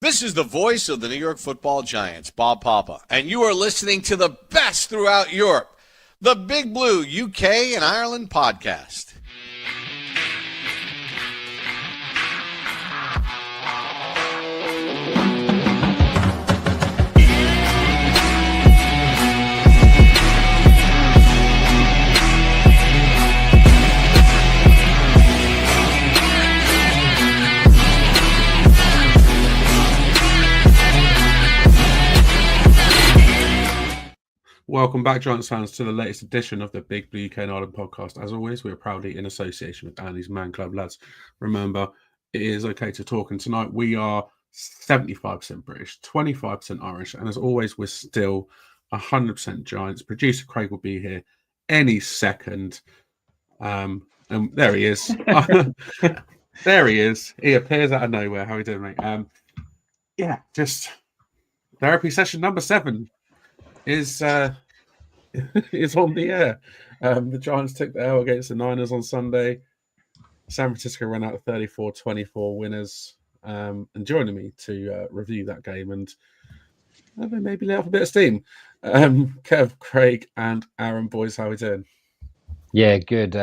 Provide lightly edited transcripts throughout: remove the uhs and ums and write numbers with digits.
This is the voice of the New York Football Giants, Bob Papa, and you are listening to the best throughout Europe, the Big Blue UK and Ireland podcast. Welcome back, Giants fans, to the latest edition of the Big Blue UK and Ireland podcast. As always, we are proudly in association with Andy's Man Club, lads. Remember, it is okay to talk, and tonight we are 75% British, 25% Irish, and as always, we're still 100% Giants. Producer Craig will be here any second. And there he is. There he is. He appears out of nowhere. How are you doing, mate? Just therapy session number 7 is on the air. The Giants took the L against the Niners on Sunday. San Francisco ran out 34-24 winners. And joining me to review that game and maybe let off a bit of steam, Kev, Craig, and Aaron. Boys, how are we doing? Yeah, good.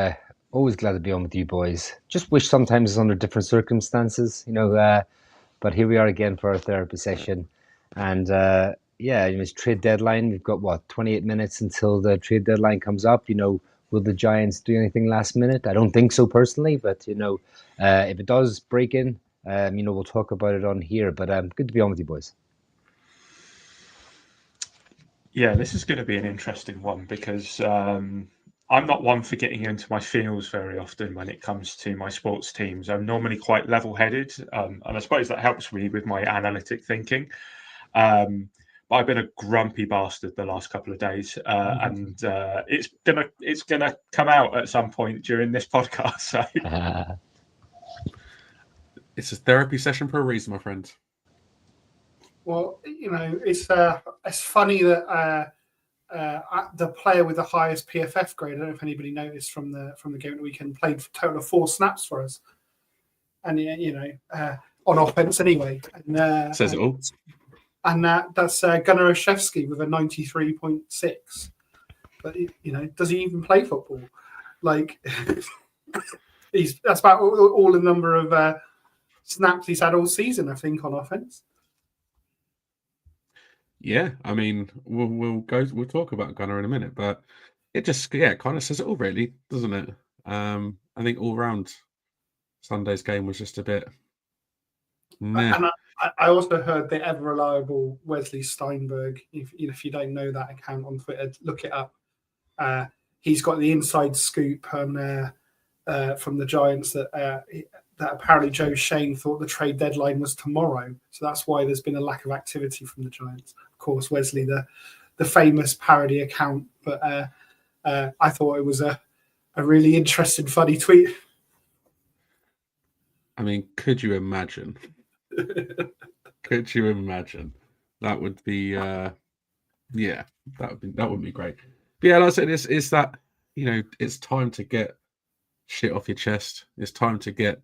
Always glad to be on with you boys. Just wish sometimes it's under different circumstances, but here we are again for our therapy session. And it's trade deadline. We've got 28 minutes until the trade deadline comes up. Will the Giants do anything last minute? I don't think so personally, but if it does break in, we'll talk about it on here. But good to be on with you boys. Yeah, this is going to be an interesting one because I'm not one for getting into my feels very often when it comes to my sports teams. I'm normally quite level-headed, and I suppose that helps me with my analytic thinking. I've been a grumpy bastard the last couple of days, and it's gonna come out at some point during this podcast. So. It's a therapy session for a reason, my friend. Well, it's funny that the player with the highest PFF grade, I don't know if anybody noticed from the game at the weekend, played a total of 4 snaps for us, and on offense anyway. And, says it all. And that's Gunnar Olszewski with a 93.6. But does he even play football? That's about all the number of snaps he's had all season, I think, on offense. Yeah, I mean, we'll talk about Gunnar in a minute, but it just kind of says it all, really, doesn't it? I think all round Sunday's game was just a bit meh. And I also heard the ever reliable Wesley Steinberg. If you don't know that account on Twitter, look it up. He's got the inside scoop from the Giants that apparently Joe Shane thought the trade deadline was tomorrow, so that's why there's been a lack of activity from the Giants. Of course, Wesley, the famous parody account, but I thought it was a really interesting, funny tweet. I mean, could you imagine? Could you imagine? That would be, that would be great. But yeah, like I said, it's that it's time to get shit off your chest. It's time to get,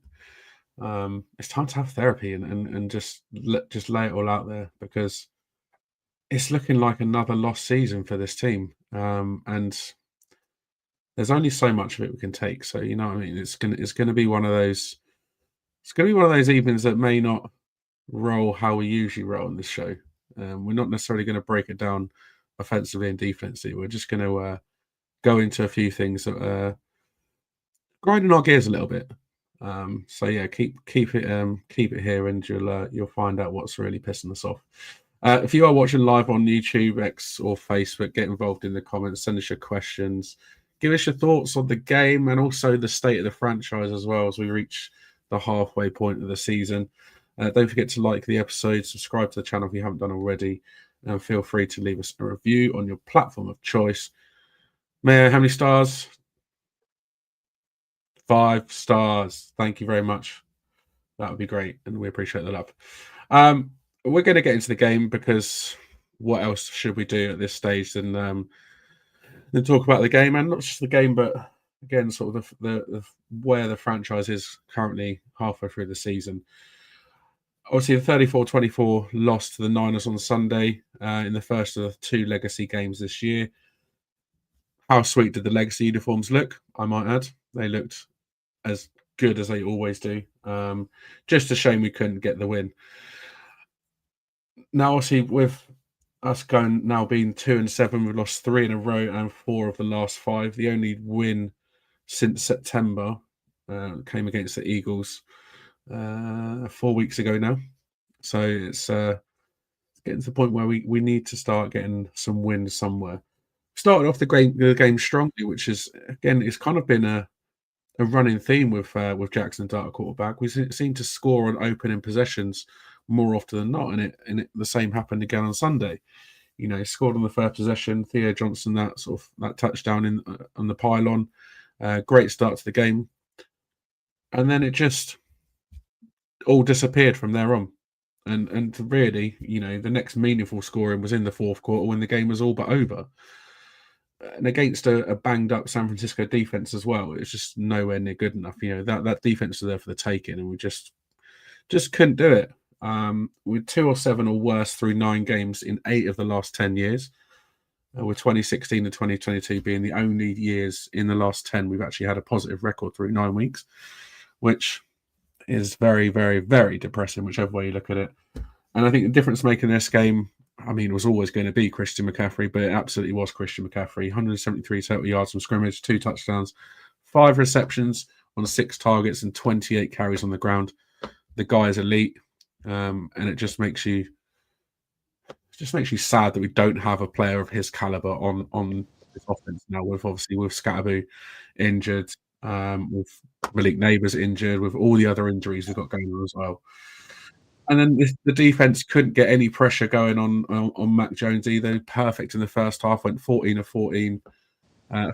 it's time to have therapy and just lay it all out there, because it's looking like another lost season for this team, and there's only so much of it we can take. So what I mean, it's gonna be one of those. It's going to be one of those evenings that may not roll how we usually roll on this show. We're not necessarily going to break it down offensively and defensively. We're just going to go into a few things that are grinding our gears a little bit. Keep it here, and you'll find out what's really pissing us off. If you are watching live on YouTube, X, or Facebook, get involved in the comments. Send us your questions. Give us your thoughts on the game and also the state of the franchise as well as we reach the halfway point of the season. Don't forget to like the episode, subscribe to the channel if you haven't done already, and feel free to leave us a review on your platform of choice. Mayor, how many stars? 5 stars. Thank you very much. That would be great, and we appreciate the love. We're going to get into the game, because what else should we do at this stage than talk about the game, and not just the game, but again, sort of the where the franchise is currently halfway through the season. obviously the 34-24 loss to the Niners on Sunday in the first of the 2 legacy games this year. How sweet did the legacy uniforms look? I might add, they looked as good as they always do. Just a shame we couldn't get the win. Now, obviously, with us going now being 2-7, we've lost 3 in a row and 4 of the last 5. The only win since September came against the Eagles 4 weeks ago now. So it's getting to the point where we need to start getting some wins somewhere. Started off the game strongly, which is, again, it's kind of been a running theme with Jackson Dart, quarterback. We seem to score on opening possessions more often than not, and the same happened again on Sunday. Scored on the first possession. Theo Johnson, that touchdown on the pylon, great start to the game, and then it just all disappeared from there on. And really, the next meaningful scoring was in the fourth quarter when the game was all but over. And against a banged up San Francisco defense as well, it's just nowhere near good enough. That defense was there for the taking, and we just couldn't do it. We're 2-7 or worse through 9 games in 8 of the last 10 years. With 2016 and 2022 being the only years in the last 10 we've actually had a positive record through 9 weeks, which is very, very, very depressing, whichever way you look at it. And I think the difference making this game, it was always going to be Christian McCaffrey, but it absolutely was Christian McCaffrey. 173 total yards from scrimmage, 2 touchdowns, 5 receptions on 6 targets, and 28 carries on the ground. The guy is elite, and it just makes you sad that we don't have a player of his caliber on this offense now. With Scatterboo injured, with Malik Neighbours injured, with all the other injuries we've got going on as well. And then the defense couldn't get any pressure going on Mac Jones either. Perfect in the first half, went 14 of 14.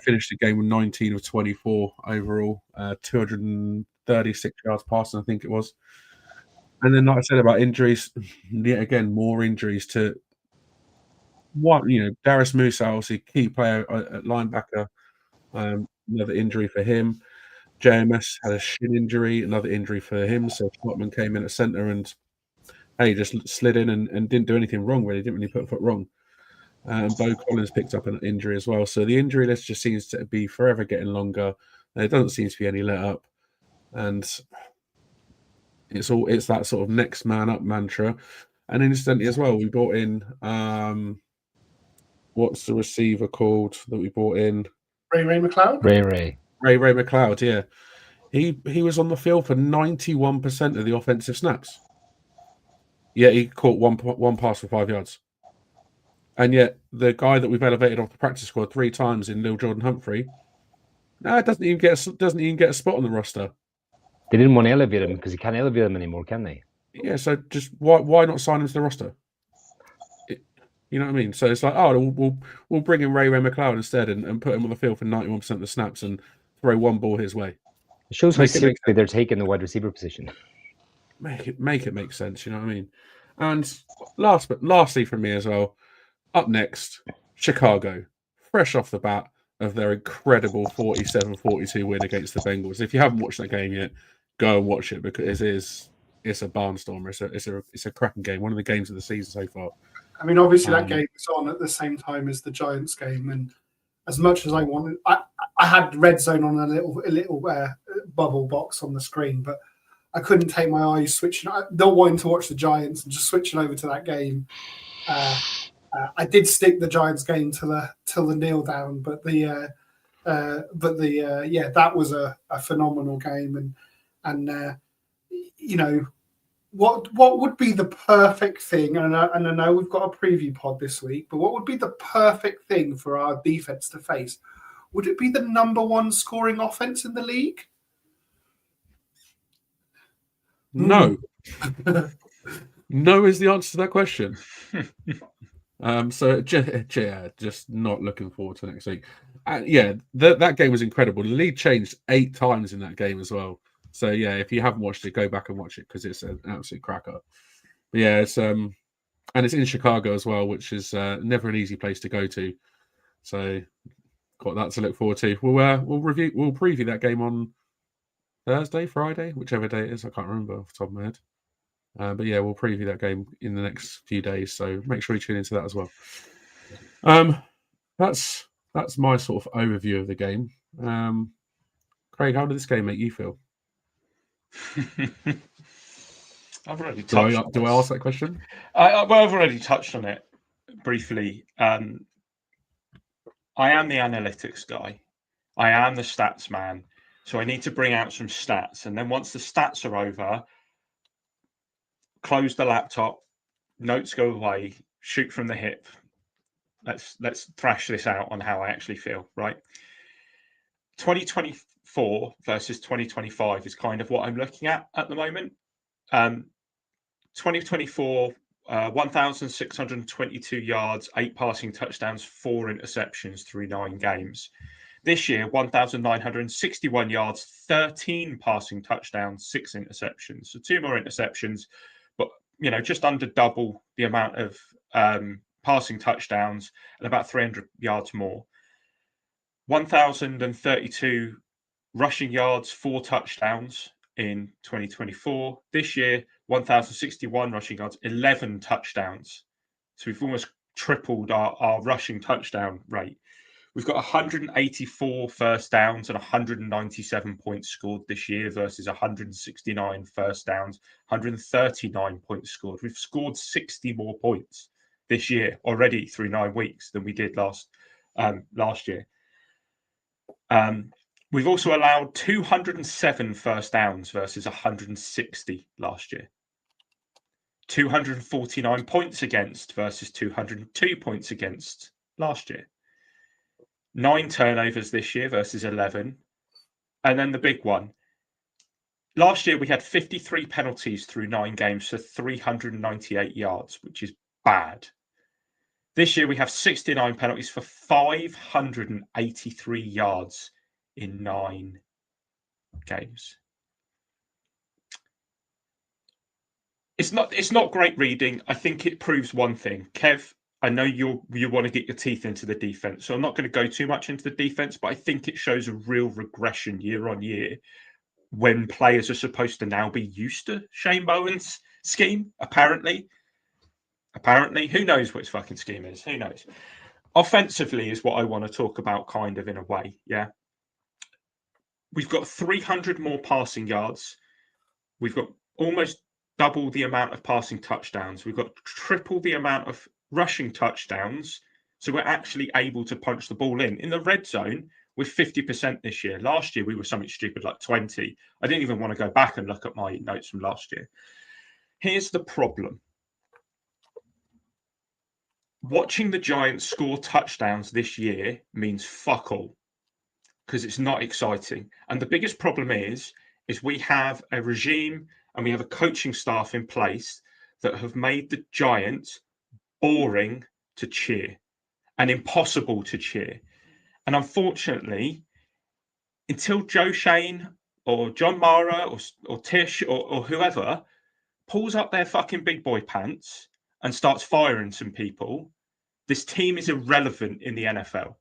Finished the game with 19 of 24 overall, 236 yards passing, I think it was. And then, like I said about injuries, yet again, more injuries to Darius Musa, obviously key player at linebacker, another injury for him. JMS had a shin injury, another injury for him. So Schwartzman came in at center and just slid in and didn't do anything wrong, really. Didn't really put a foot wrong. And Bo Collins picked up an injury as well. So the injury list just seems to be forever getting longer. There doesn't seem to be any let up. And it's that sort of next man up mantra. And incidentally as well, we brought in what's the receiver called that we brought in? Ray McLeod? Ray McLeod, yeah. He was on the field for 91% of the offensive snaps. Yeah, he caught one pass for 5 yards. And yet the guy that we've elevated off the practice squad 3 times in Lil Jordan Humphrey, doesn't even get a spot on the roster. They didn't want to elevate him because you can't elevate him anymore, can they? Yeah, so just why not sign him to the roster? You know what I mean? So it's like, we'll bring in Ray McLeod instead and put him on the field for 91% of the snaps and throw one ball his way. It shows how seriously they're taking the wide receiver position. Make it make sense, you know what I mean? And lastly from me as well, up next, Chicago, fresh off the bat of their incredible 47-42 win against the Bengals. If you haven't watched that game yet, go and watch it because it's a barnstormer. It's a cracking game, one of the games of the season so far. Obviously that game was on at the same time as the Giants game, and as much as I wanted, I had red zone on a little bubble box on the screen, but I couldn't take my eyes switching. Not wanting to watch the Giants and just switching over to that game. I did stick the Giants game till the kneel down, but that was a phenomenal game, and what would be the perfect thing? And I know we've got a preview pod this week, but what would be the perfect thing for our defense to face? Would it be the number 1 scoring offense in the league? No. No is the answer to that question. So just not looking forward to next week. That game was incredible. The lead changed 8 times in that game as well. So yeah, if you haven't watched it, go back and watch it because it's an absolute cracker. But yeah, it's and it's in Chicago as well, which is never an easy place to go to. So got that to look forward to. We'll preview that game on Thursday, Friday, whichever day it is. I can't remember off the top of my head. But yeah, we'll preview that game in the next few days, so make sure you tune into that as well. That's my sort of overview of the game. Craig, how did this game make you feel? I've already touched on Do I ask that question? I've already touched on it briefly. I am the analytics guy. I am the stats man. So I need to bring out some stats. And then once the stats are over, close the laptop, notes go away, shoot from the hip. Let's thrash this out on how I actually feel, right? 2024 versus 2025 is kind of what I'm looking at the moment. 2024, 1,622 yards, 8 passing touchdowns, 4 interceptions through 9 games. This year, 1,961 yards, 13 passing touchdowns, 6 interceptions. So 2 more interceptions, but just under double the amount of passing touchdowns and about 300 yards more. 1,032 rushing yards, 4 touchdowns in 2024. This year, 1,061 rushing yards, 11 touchdowns. So we've almost tripled our rushing touchdown rate. We've got 184 first downs and 197 points scored this year versus 169 first downs, 139 points scored. We've scored 60 more points this year already through 9 weeks than we did last year. We've also allowed 207 first downs versus 160 last year. 249 points against versus 202 points against last year. 9 turnovers this year versus 11. And then the big one. Last year, we had 53 penalties through 9 games for 398 yards, which is bad. This year, we have 69 penalties for 583 yards in 9 games. It's not great reading. I think it proves one thing. Kev, I know you want to get your teeth into the defense, so I'm not going to go too much into the defense, but I think it shows a real regression year on year when players are supposed to now be used to Shane Bowen's scheme, apparently. Who knows what his fucking scheme is? Who knows? Offensively is what I want to talk about kind of in a way, yeah? We've got 300 more passing yards. We've got almost double the amount of passing touchdowns. We've got triple the amount of rushing touchdowns. So we're actually able to punch the ball in. In the red zone, we're 50% this year. Last year, we were something stupid like 20. I didn't even want to go back and look at my notes from last year. Here's the problem. Watching the Giants score touchdowns this year means fuck all because it's not exciting. And the biggest problem is we have a regime and we have a coaching staff in place that have made the Giants boring to cheer and impossible to cheer. And unfortunately, until Joe Shane or John Mara or Tish or whoever pulls up their fucking big boy pants and starts firing some people, this team is irrelevant in the NFL.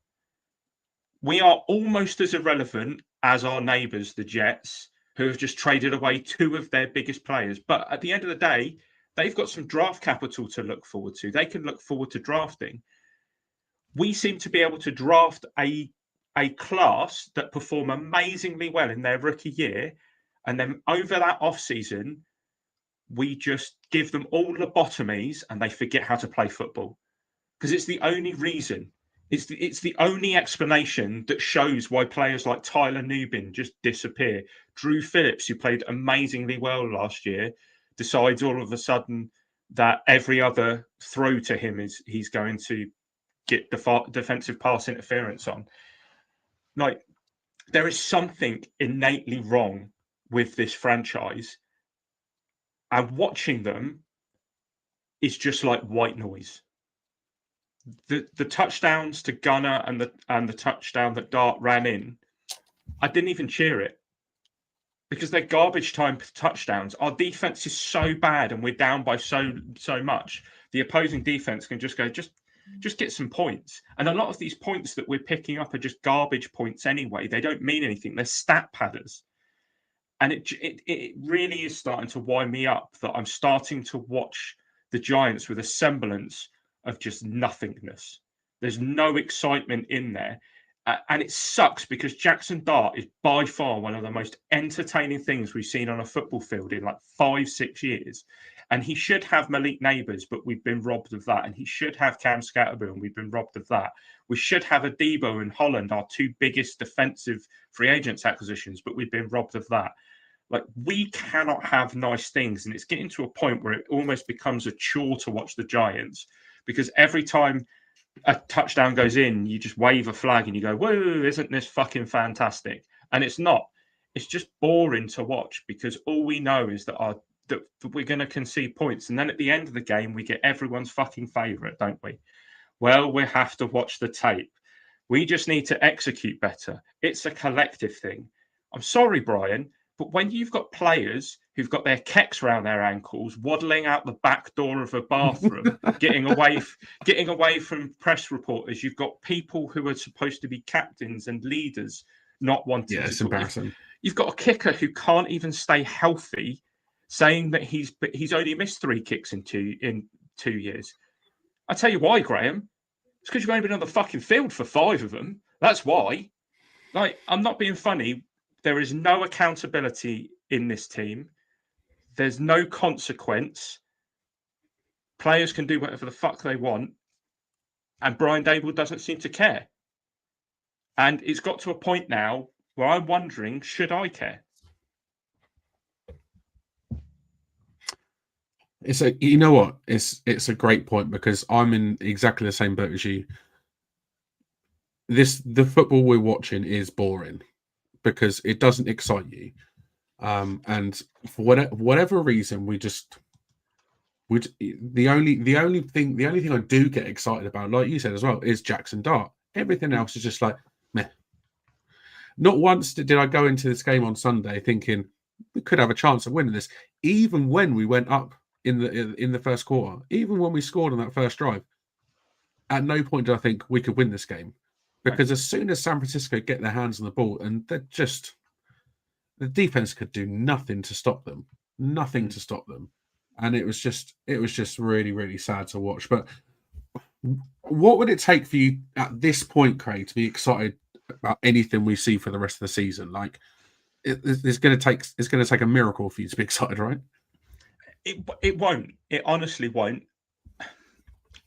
We are almost as irrelevant as our neighbours, the Jets, who have just traded away 2 of their biggest players. But at the end of the day, they've got some draft capital to look forward to. They can look forward to drafting. We seem to be able to draft a class that perform amazingly well in their rookie year. And then over that offseason, we just give them all lobotomies and they forget how to play football. Because it's the only reason. It's the only explanation that shows why players like Tyler Nubin just disappear. Drew Phillips, who played amazingly well last year, decides all of a sudden that every other throw to him is he's going to get defensive pass interference on. Like, there is something innately wrong with this franchise. And watching them is just like white noise. The touchdowns to Gunner and the touchdown that Dart ran in, I didn't even cheer it because they're garbage time touchdowns. Our defense is so bad and we're down by so much. The opposing defense can just go, just get some points. And a lot of these points that we're picking up are just garbage points anyway. They don't mean anything. They're stat padders. And it really is starting to wind me up that I'm starting to watch the Giants with a semblance of just nothingness. There's no excitement in there. And it sucks because Jackson Dart is by far one of the most entertaining things we've seen on a football field in like 5-6 years. And he should have Malik Neighbours, but we've been robbed of that. And he should have Cam Scatterbill, and we've been robbed of that. We should have Adebo and Holland, our two biggest defensive free agents acquisitions, but we've been robbed of that. Like, we cannot have nice things. And it's getting to a point where it almost becomes a chore to watch the Giants, because every time a touchdown goes in, you just wave a flag and you go, whoa, isn't this fucking fantastic? And it's not. It's just boring to watch, because all we know is that we're going to concede points. And then at the end of the game, we get everyone's fucking favourite, don't we? Well, we have to watch the tape. We just need to execute better. It's a collective thing. I'm sorry, Brian, but when you've got players who've got their kecks round their ankles, waddling out the back door of a bathroom, getting away from press reporters, you've got people who are supposed to be captains and leaders not wanting to. It's embarrassing. You've got a kicker who can't even stay healthy, saying that he's only missed 3 kicks in 2 years. I tell you why, Graham. It's because you've only been on the fucking field for 5 of them. That's why. Like, I'm not being funny. There is no accountability in this team. There's no consequence. Players can do whatever the fuck they want. And Brian Dable doesn't seem to care. And it's got to a point now where I'm wondering, should I care? You know what? It's a great point, because I'm in exactly the same boat as you. The football we're watching is boring because it doesn't excite you. And for whatever reason, the only thing I do get excited about, like you said as well, is Jackson Dart. Everything else is just like meh. Not once did I go into this game on Sunday thinking we could have a chance of winning this, even when we went up in the first quarter, even when we scored on that first drive. At no point did I think we could win this game, because as soon as San Francisco get their hands on the ball, and the defense could do nothing to stop them, and it was just really, really sad to watch. But what would it take for you at this point, Craig, to be excited about anything we see for the rest of the season? Like, it's going to take a miracle for you to be excited, right? It won't. It honestly won't.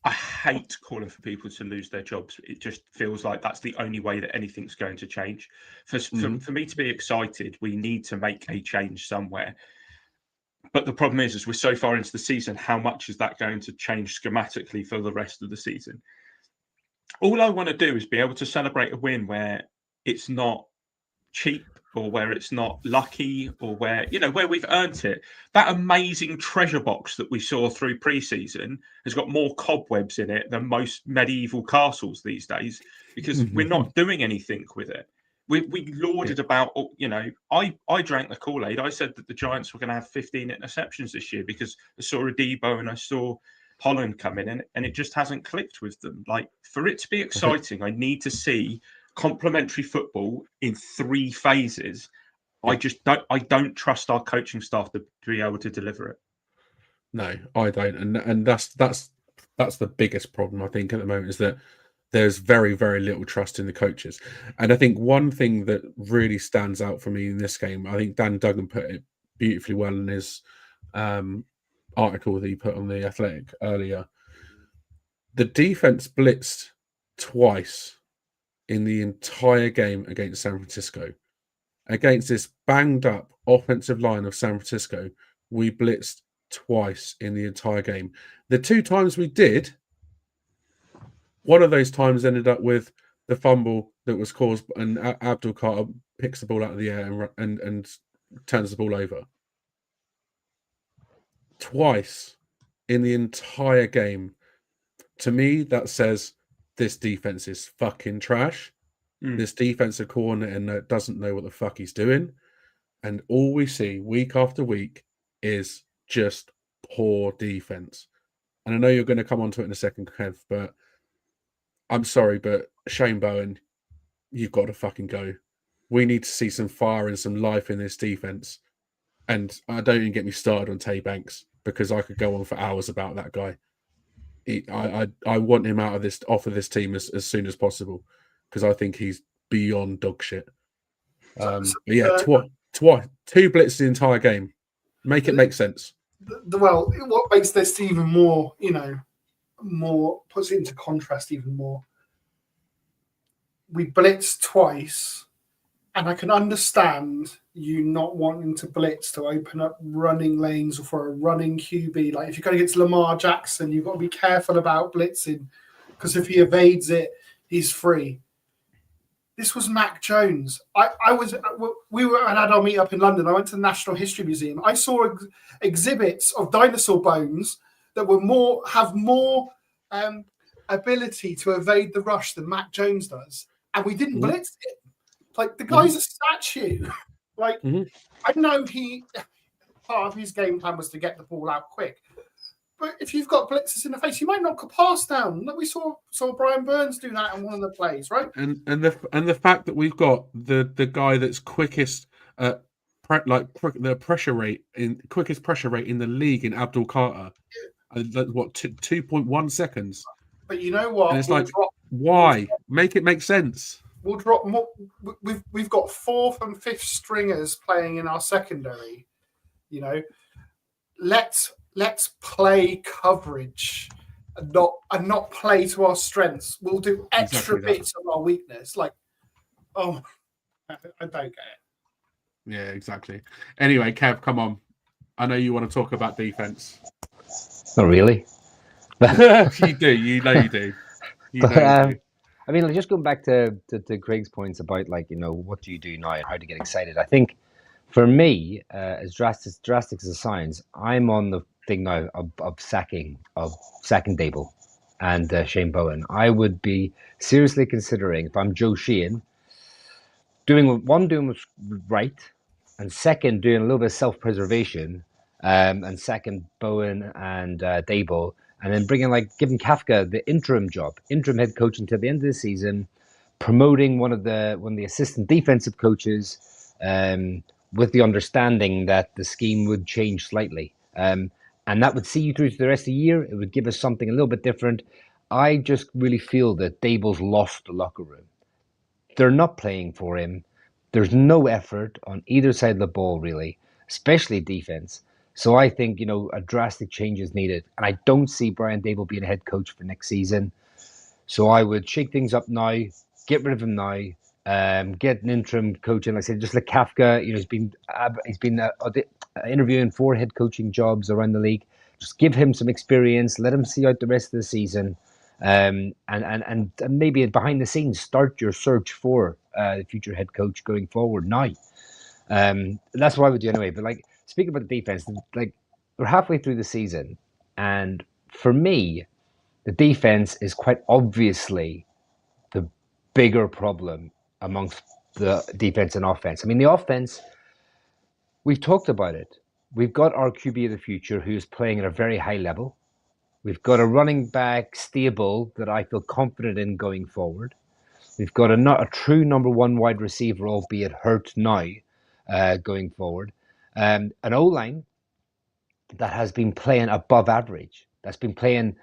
I hate calling for people to lose their jobs. It just feels like that's the only way that anything's going to change. For me to be excited, we need to make a change somewhere. But the problem is we're so far into the season, how much is that going to change schematically for the rest of the season? All I want to do is be able to celebrate a win where it's not cheap, or where it's not lucky, or where we've earned it. That amazing treasure box that we saw through preseason has got more cobwebs in it than most medieval castles these days, because we're not doing anything with it. We lauded about, I drank the Kool-Aid. I said that the Giants were going to have 15 interceptions this year because I saw Adebo and I saw Holland come in, and it just hasn't clicked with them. Like, for it to be exciting, I need to see complementary football in 3 phases. I don't trust our coaching staff to be able to deliver it. No, I don't, and that's the biggest problem, I think, at the moment, is that there's very, very little trust in the coaches. And I think one thing that really stands out for me in this game, I think Dan Duggan put it beautifully well in his article that he put on The Athletic earlier. The defense blitzed twice in the entire game against San Francisco. Against this banged up offensive line of San Francisco, we blitzed twice in the entire game. The 2 times we did, one of those times ended up with the fumble that was caused, and Abdul Carter picks the ball out of the air and turns the ball over. Twice in the entire game. To me, that says this defense is fucking trash. This defensive coordinator doesn't know what the fuck he's doing. And all we see week after week is just poor defense. And I know you're going to come on to it in a second, Kev, but I'm sorry, but Shane Bowen, you've got to fucking go. We need to see some fire and some life in this defense And don't even get me started on Tay Banks, because I could go on for hours about that guy. I want him off of this team as soon as possible, because I think he's beyond dog shit. But yeah, two blitzes the entire game. Make it make sense. Well, what makes this even more, puts it into contrast even more. We blitzed twice, and I can understand you not wanting to blitz to open up running lanes or for a running QB. Like if you're going against Lamar Jackson, you've got to be careful about blitzing, because if he evades it, he's free. This was Mac Jones. We were at our meet up in London. I went to the National History Museum. I saw exhibits of dinosaur bones that have more ability to evade the rush than Mac Jones does, and we didn't blitz it. Like the guy's a statue. Like I know part of his game plan was to get the ball out quick. But if you've got blitzers in the face, you might knock a pass down. Like we saw Brian Burns do that in one of the plays, right? And the fact that we've got the guy that's quickest the pressure rate quickest pressure rate in the league in Abdul Carter, 2.1 seconds. But you know what? And it's why make it make sense? We'll drop more. We've got 4th and 5th stringers playing in our secondary. Let's play coverage and not play to our strengths. We'll do extra bits of our weakness. Like, I don't get it. Yeah, exactly. Anyway, Kev, come on. I know you want to talk about defense. Not really. You do. You know you do. You do. I mean, just going back to Craig's points about what do you do now and how to get excited. I think for me, as drastic as it sounds, I'm on the thing now of sacking Dable and Shane Bowen. I would be seriously considering, if I'm Joe Sheehan, doing what's right, and second, doing a little bit of self-preservation, and second, Bowen and Dable, and then giving Kafka the interim head coach until the end of the season, promoting one of the assistant defensive coaches, with the understanding that the scheme would change slightly. And that would see you through to the rest of the year. It would give us something a little bit different. I just really feel that Dable's lost the locker room. They're not playing for him. There's no effort on either side of the ball, really, especially defense. So I think, a drastic change is needed. And I don't see Brian Dable being a head coach for next season. So I would shake things up now, get rid of him now, get an interim coach. And like I said, just like Kafka, he's been interviewing 4 head coaching jobs around the league. Just give him some experience, let him see out the rest of the season, and maybe behind the scenes start your search for the future head coach going forward now. That's what I would do anyway. But speaking about the defense, we're halfway through the season, and for me, the defense is quite obviously the bigger problem amongst the defense and offense. I mean, the offense, we've talked about it. We've got our QB of the future who's playing at a very high level. We've got a running back stable that I feel confident in going forward. We've got a true number 1 wide receiver, albeit hurt now, going forward. An O-line that has been playing above average. That's been playing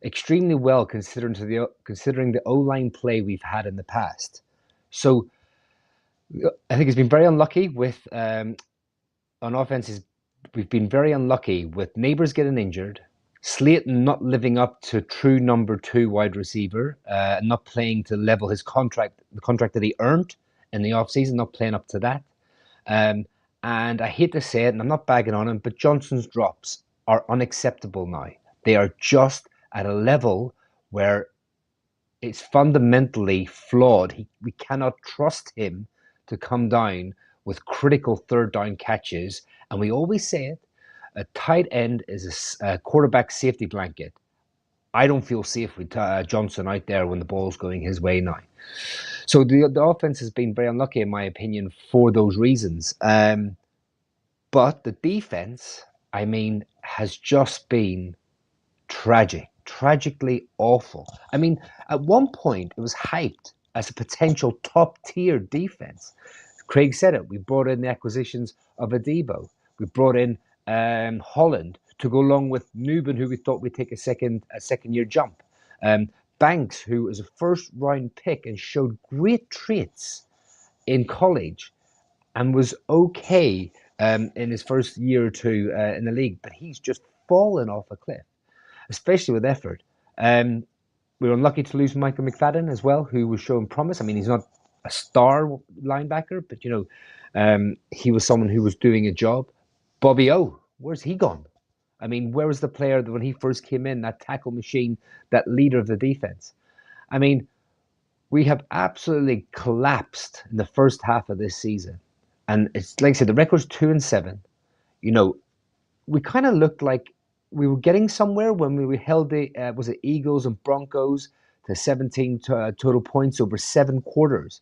extremely well considering the O-line play we've had in the past. So I think it's been very unlucky with on offenses. We've been very unlucky with Neighbors getting injured, Slayton not living up to true number 2 wide receiver, not playing to level his contract, the contract that he earned in the offseason, not playing up to that. And I hate to say it, and I'm not bagging on him, but Johnson's drops are unacceptable now. They are just at a level where it's fundamentally flawed. We cannot trust him to come down with critical 3rd down catches. And we always say it, a tight end is a quarterback safety blanket. I don't feel safe with Johnson out there when the ball's going his way now. So the offense has been very unlucky, in my opinion, for those reasons. But the defense, has just been tragically awful. I mean, at one point, it was hyped as a potential top-tier defense. Craig said it. We brought in the acquisitions of Adebo. We brought in Holland to go along with Newman, who we thought would take a second year jump. Banks, who was a first round pick and showed great traits in college and was okay in his first year or two in the league, but he's just fallen off a cliff, especially with effort. We were unlucky to lose Michael McFadden as well, who was showing promise. I mean, he's not a star linebacker, but he was someone who was doing a job. Bobby O, where's he gone? I mean, where was the player that when he first came in, that tackle machine, that leader of the defense? I mean, we have absolutely collapsed in the first half of this season. And it's like I said, the record's 2-7. We kind of looked like we were getting somewhere when we held the was it Eagles and Broncos to 17 total points over 7 quarters.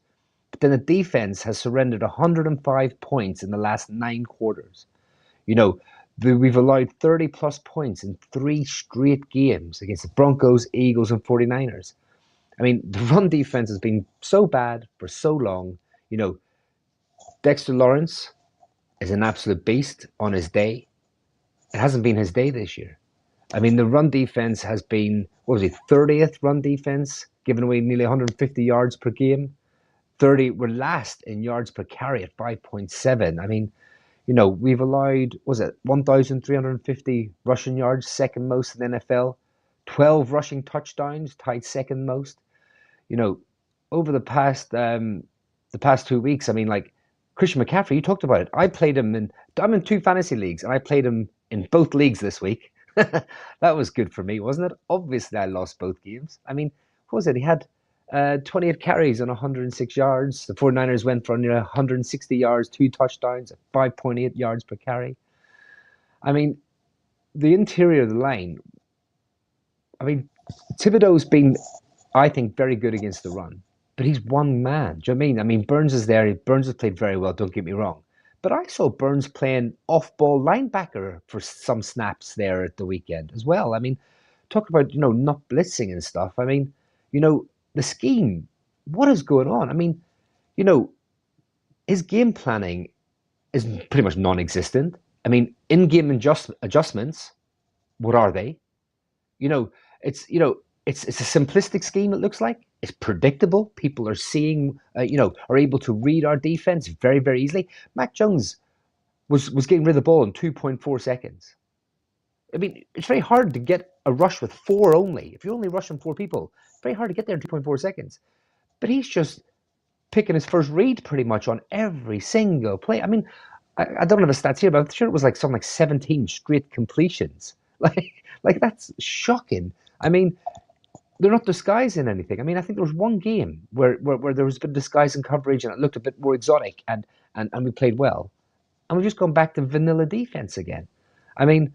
But then the defense has surrendered 105 points in the last 9 quarters. We've allowed 30 plus points in 3 straight games against the Broncos, Eagles, and 49ers. I mean, the run defense has been so bad for so long. Dexter Lawrence is an absolute beast on his day. It hasn't been his day this year. I mean, the run defense has been, 30th run defense, giving away nearly 150 yards per game. We're last in yards per carry at 5.7. I mean, we've allowed, 1,350 rushing yards, second most in the NFL. 12 rushing touchdowns, tied second most. Over the past 2 weeks, I mean, like Christian McCaffrey, you talked about it. I'm in 2 fantasy leagues, and I played him in both leagues this week. That was good for me, wasn't it? Obviously, I lost both games. I mean, what was it? He had 28 carries on 106 yards. The 49ers went for near 160 yards, 2 touchdowns, at 5.8 yards per carry. I mean, the interior of the line, I mean, Thibodeau's been, I think, very good against the run, but he's one man. Do you know what I mean? I mean, Burns is there. Burns has played very well, don't get me wrong. But I saw Burns playing off-ball linebacker for some snaps there at the weekend as well. I mean, talk about, not blitzing and stuff. I mean, the scheme, what is going on? I mean, his game planning is pretty much non-existent. I mean, in-game adjustments, what are they? It's a simplistic scheme, it looks like. It's predictable. People are seeing, are able to read our defense very, very easily. Mac Jones was getting rid of the ball in 2.4 seconds. I mean, it's very hard to get a rush with 4 only. If you're only rushing 4 people, it's very hard to get there in 2.4 seconds. But he's just picking his first read pretty much on every single play. I mean, I don't have the stats here, but I'm sure it was like something like 17 straight completions. Like that's shocking. I mean, they're not disguising anything. I mean, I think there was one game where there was a bit of disguise and coverage and it looked a bit more exotic and we played well. And we've just gone back to vanilla defense again. I mean,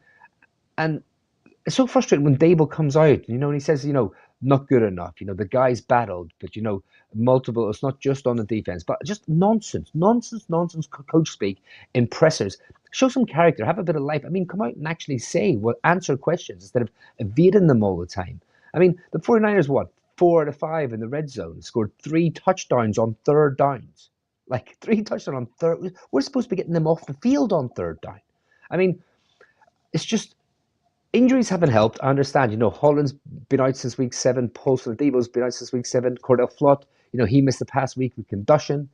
and it's so frustrating when Dable comes out, and he says, not good enough. The guy's battled, but, multiple, it's not just on the defense, but just nonsense, coach speak in pressers. Show some character, have a bit of life. I mean, come out and actually answer questions instead of evading them all the time. I mean, the 49ers, 4 out of 5 in the red zone, scored 3 touchdowns on 3rd downs. Like 3 touchdowns on 3rd. We're supposed to be getting them off the field on 3rd down. I mean, it's just, injuries haven't helped. I understand, Holland's been out since week 7. Paulson Adebo's been out since week 7. Cordell Flott, he missed the past week with concussion.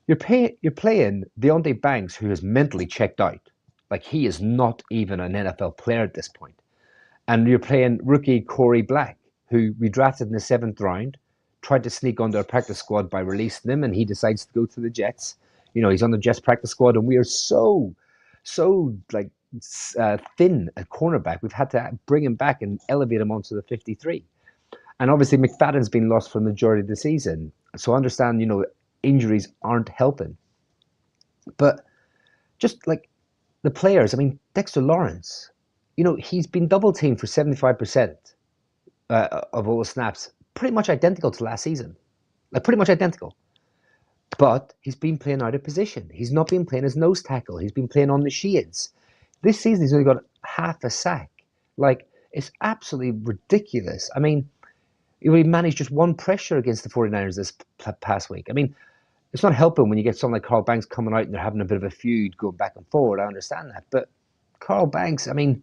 You're playing Deontay Banks, who is mentally checked out. Like, he is not even an NFL player at this point. And you're playing rookie Corey Black, who we drafted in the 7th round, tried to sneak onto our practice squad by releasing him, and he decides to go to the Jets. He's on the Jets practice squad, and we are so thin at cornerback. We've had to bring him back and elevate him onto the 53. And obviously McFadden's been lost for the majority of the season. So I understand, injuries aren't helping. But just like the players, I mean, Dexter Lawrence, he's been double teamed for 75% of all the snaps, pretty much identical to last season. Like, pretty much identical. But he's been playing out of position. He's not been playing as nose tackle. He's been playing on the shades. This season, he's only got half a sack. Like, it's absolutely ridiculous. I mean, he managed just 1 pressure against the 49ers this past week. I mean, it's not helping when you get someone like Carl Banks coming out and they're having a bit of a feud going back and forward. I understand that. But Carl Banks, I mean,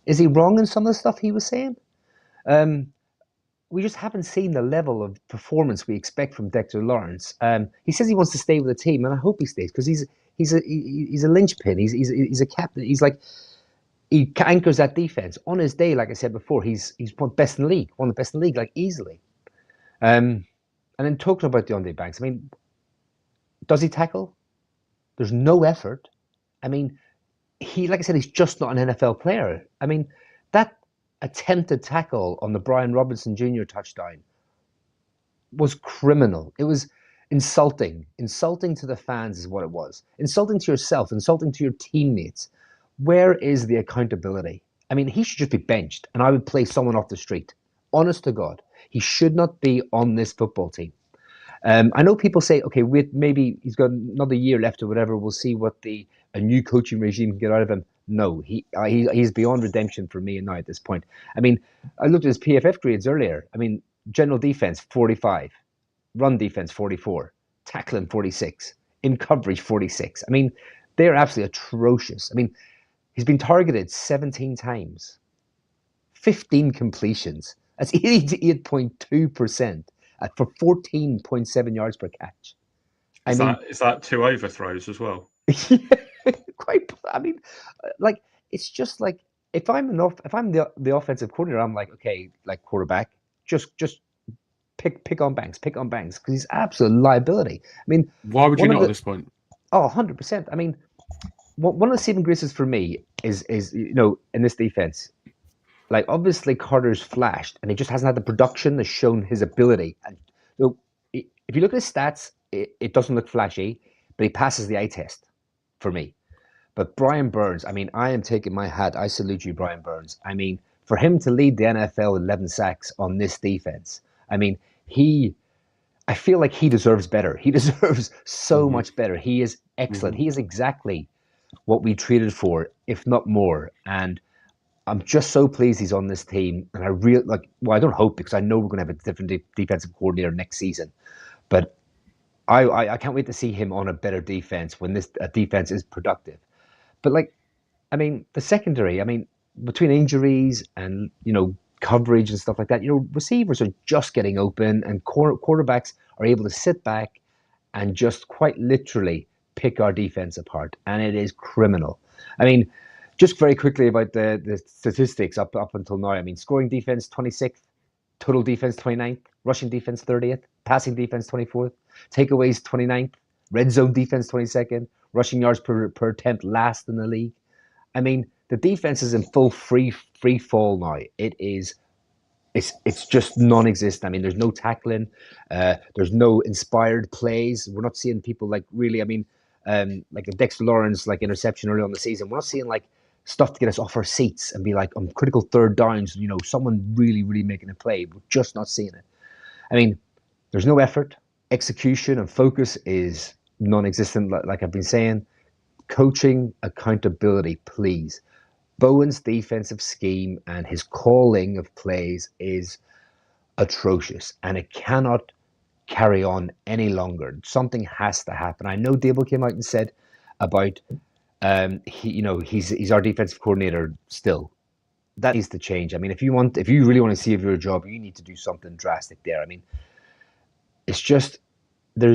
is he wrong in some of the stuff he was saying? We just haven't seen the level of performance we expect from Dexter Lawrence. He says he wants to stay with the team, and I hope he stays because he's a linchpin. He's a captain. He's like, he anchors that defense on his day. Like I said before, he's best in the league, one of the best in the league, like easily. And then talking about Deonte Banks, I mean, does he tackle? There's no effort. I mean, like I said, he's just not an NFL player. I mean, that attempted tackle on the Brian Robinson Jr. touchdown was criminal. It was insulting. Insulting to the fans is what it was. Insulting to yourself, insulting to your teammates. Where is the accountability? I mean, he should just be benched, and I would play someone off the street. Honest to God, he should not be on this football team. I know people say, okay, maybe he's got another year left or whatever. We'll see what a new coaching regime can get out of him. No, he's beyond redemption for me now at this point. I mean, I looked at his PFF grades earlier. I mean, general defense 45, run defense 44, tackling 46, in coverage 46. I mean, they're absolutely atrocious. I mean, he's been targeted 17 times, 15 completions. That's 88.2%. For 14.7 yards per catch. Is that 2 overthrows as well? Yeah, quite. I mean, like, it's just like if I'm the offensive coordinator, I'm like, okay, like quarterback, just pick on Banks because he's absolute liability. I mean, why would you not at this point? Oh, 100%. I mean, one of the saving graces for me is in this defense. Like, obviously, Carter's flashed, and he just hasn't had the production that's shown his ability. And so, if you look at his stats, it doesn't look flashy, but he passes the eye test for me. But Brian Burns, I mean, I am taking my hat. I salute you, Brian Burns. I mean, for him to lead the NFL with 11 sacks on this defense, I mean, I feel like he deserves better. He deserves so much better. He is excellent. He is exactly what we traded for, if not more. And I'm just so pleased he's on this team, and I don't hope, because I know we're going to have a different defensive coordinator next season, but I can't wait to see him on a better defense when this defense is productive. But I mean, the secondary, I mean, between injuries and, coverage and stuff like that, receivers are just getting open, and quarterbacks are able to sit back and just quite literally pick our defense apart, and it is criminal. I mean, just very quickly about the statistics up until now. I mean, scoring defense 26th, total defense 29th, rushing defense 30th, passing defense 24th, takeaways 29th, red zone defense 22nd, rushing yards per attempt last in the league. I mean, the defense is in full free fall now. It's just non-existent. I mean, there's no tackling, there's no inspired plays. We're not seeing people like a Dexter Lawrence interception early on the season. We're not seeing stuff to get us off our seats and be like on critical third downs, someone really, really making a play. We're just not seeing it. I mean, there's no effort. Execution and focus is non-existent, like I've been saying. Coaching, accountability, please. Bowen's defensive scheme and his calling of plays is atrocious, and it cannot carry on any longer. Something has to happen. I know Dable came out and said about he's our defensive coordinator still. That needs to change. I mean, if you really want to see if you're a job, you need to do something drastic there. I mean, it's just you're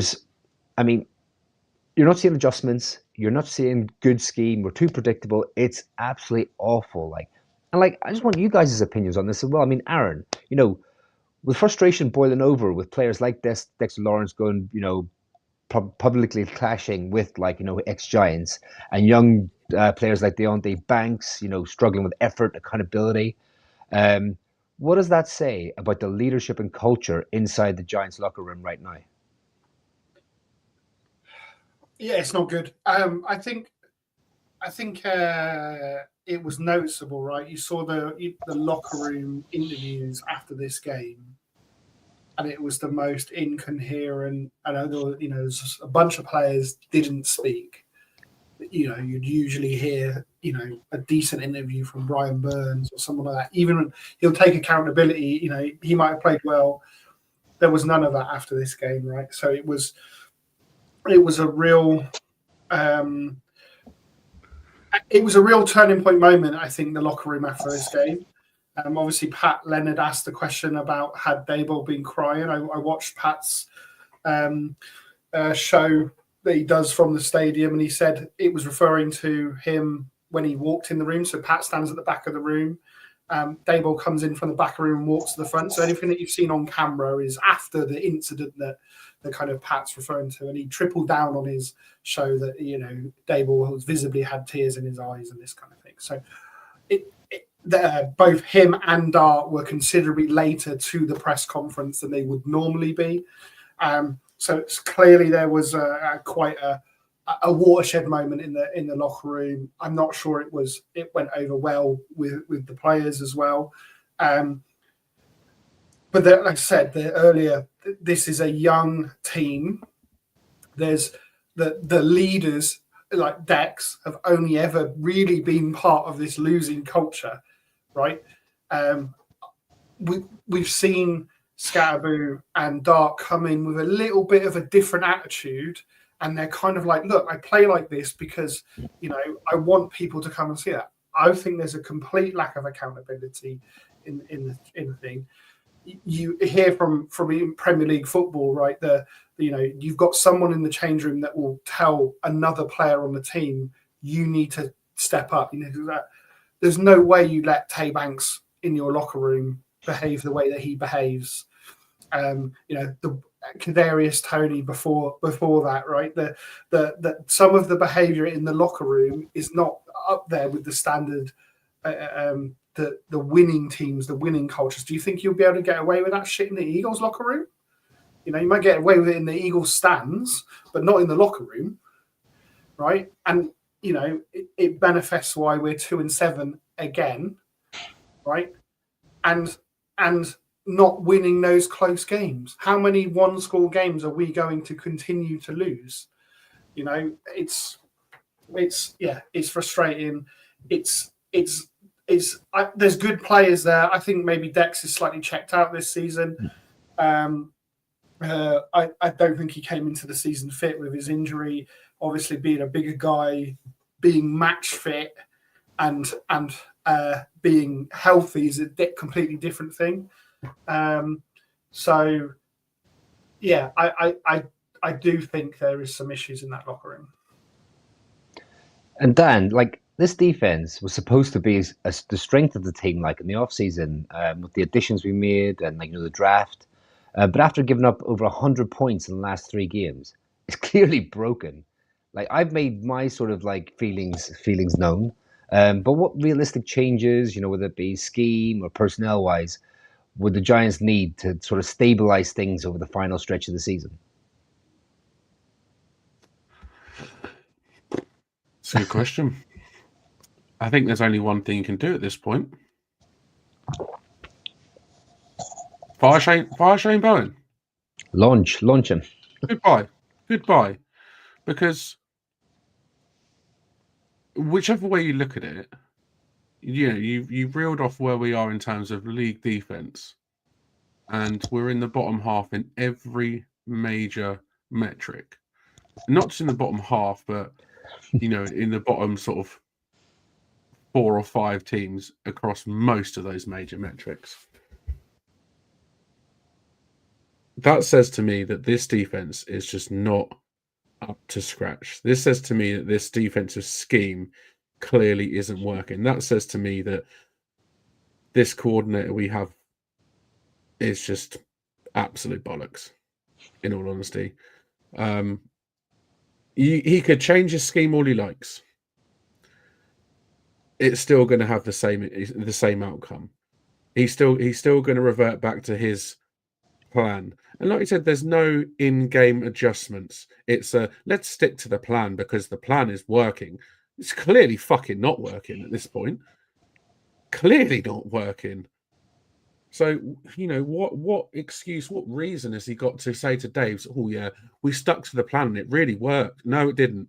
not seeing adjustments. You're not seeing good scheme. We're too predictable. It's absolutely awful. I just want you guys' opinions on this as well. I mean, Aaron, with frustration boiling over with players like Dexter Lawrence going, publicly clashing with ex-Giants, and young players like Deonte Banks, struggling with effort, accountability. What does that say about the leadership and culture inside the Giants locker room right now? Yeah, it's not good. I think it was noticeable, right? You saw the locker room interviews after this game, and it was the most incoherent. And there's a bunch of players didn't speak. You'd usually hear a decent interview from Brian Burns or someone like that. Even when he'll take accountability, he might have played well. There was none of that after this game, right? So it was it was a real turning point moment, I think, the locker room after this game. Obviously, Pat Leonard asked the question about had Dayball been crying. I watched Pat's show that he does from the stadium, and he said it was referring to him when he walked in the room. So Pat stands at the back of the room. Dayball comes in from the back of the room and walks to the front. So anything that you've seen on camera is after the incident that the kind of Pat's referring to. And he tripled down on his show that, Dayball has visibly had tears in his eyes and this kind of thing. So both him and Dart were considerably later to the press conference than they would normally be. So it's clearly there was quite a watershed moment in the locker room. I'm not sure it went over well with the players as well. But like I said earlier, this is a young team. There's the leaders like Dex have only ever really been part of this losing culture, right? We've seen Scatterboo and Dart come in with a little bit of a different attitude, and they're kind of like, look, I play like this because I want people to come and see that. I think there's a complete lack of accountability in the thing. You hear from Premier League football, right? You've got someone in the change room that will tell another player on the team, you need to step up. There's no way you let Tay Banks in your locker room behave the way that he behaves. The Kadarius Toney before that, right? The some of the behaviour in the locker room is not up there with the standard. The winning teams, the winning cultures. Do you think you'll be able to get away with that shit in the Eagles locker room? You might get away with it in the Eagles stands, but not in the locker room, right? And it manifests why we're 2-7 again, right? And not winning those close games. How many one-score games are we going to continue to lose? It's frustrating. There's good players there. I think maybe Dex is slightly checked out this season. I don't think he came into the season fit with his injury. Obviously, being a bigger guy, being match fit, and being healthy is a completely different thing. So, yeah, I do think there is some issues in that locker room. And Dan, this defense was supposed to be the strength of the team, in the offseason, with the additions we made and the draft. But after giving up over 100 points in the last 3 games, it's clearly broken. I've made my sort of feelings known. But what realistic changes, whether it be scheme or personnel wise, would the Giants need to sort of stabilize things over the final stretch of the season? It's a good question. I think there's only one thing you can do at this point. Fire Shane Bowen. Launch him. Goodbye. Because whichever way you look at it, you've reeled off where we are in terms of league defense, and we're in the bottom half in every major metric. Not just in the bottom half, but in the bottom sort of 4 or 5 teams across most of those major metrics. That says to me that this defense is just not up to scratch. This says to me that this defensive scheme clearly isn't working. That says to me that this coordinator we have is just absolute bollocks, in all honesty. He could change his scheme all he likes. It's still going to have the same outcome. He's still going to revert back to his plan. And like you said, there's no in-game adjustments. It's let's stick to the plan because the plan is working. It's clearly fucking not working at this point. Clearly not working. So, what excuse, what reason has he got to say to Dave, oh yeah, we stuck to the plan and it really worked? No, it didn't.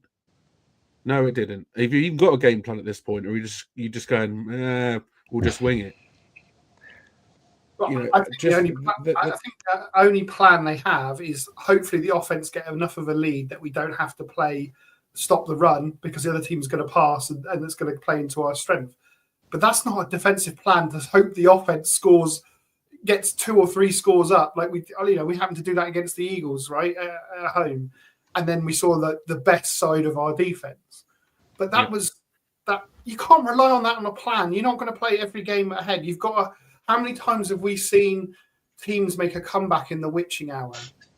If you even got a game plan at this point, or you just going, we'll just wing it. Well, you know, I think just I think the only plan they have is hopefully the offense get enough of a lead that we don't have to play stop the run because the other team's going to pass and it's going to play into our strength. But that's not a defensive plan to hope the offense gets 2 or 3 scores up. Like we happened to do that against the Eagles, right, at home, and then we saw the best side of our defense. But that was that. You can't rely on that on a plan. You're not going to play every game ahead. You've got to. How many times have we seen teams make a comeback in the witching hour?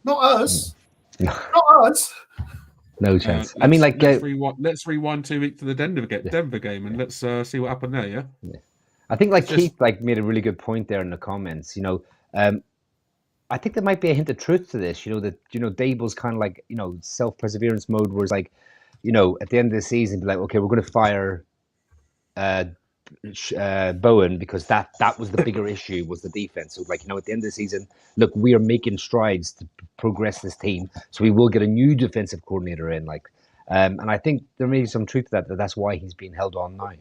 Not us. Not us. No chance. I mean, like, let's rewind 2 weeks to the Denver game, and let's see what happened there. Yeah. I think Keith made a really good point there in the comments. You know, I think there might be a hint of truth to this. You know that Dable's kind of like self-perseverance mode, where it's like, at the end of the season, be like, okay, we're going to fire Bowen because that was the bigger issue was the defense. So like, at the end of the season, look, we are making strides to progress this team, so we will get a new defensive coordinator in. Like, and I think there may be some truth to that. That's why he's being held on now.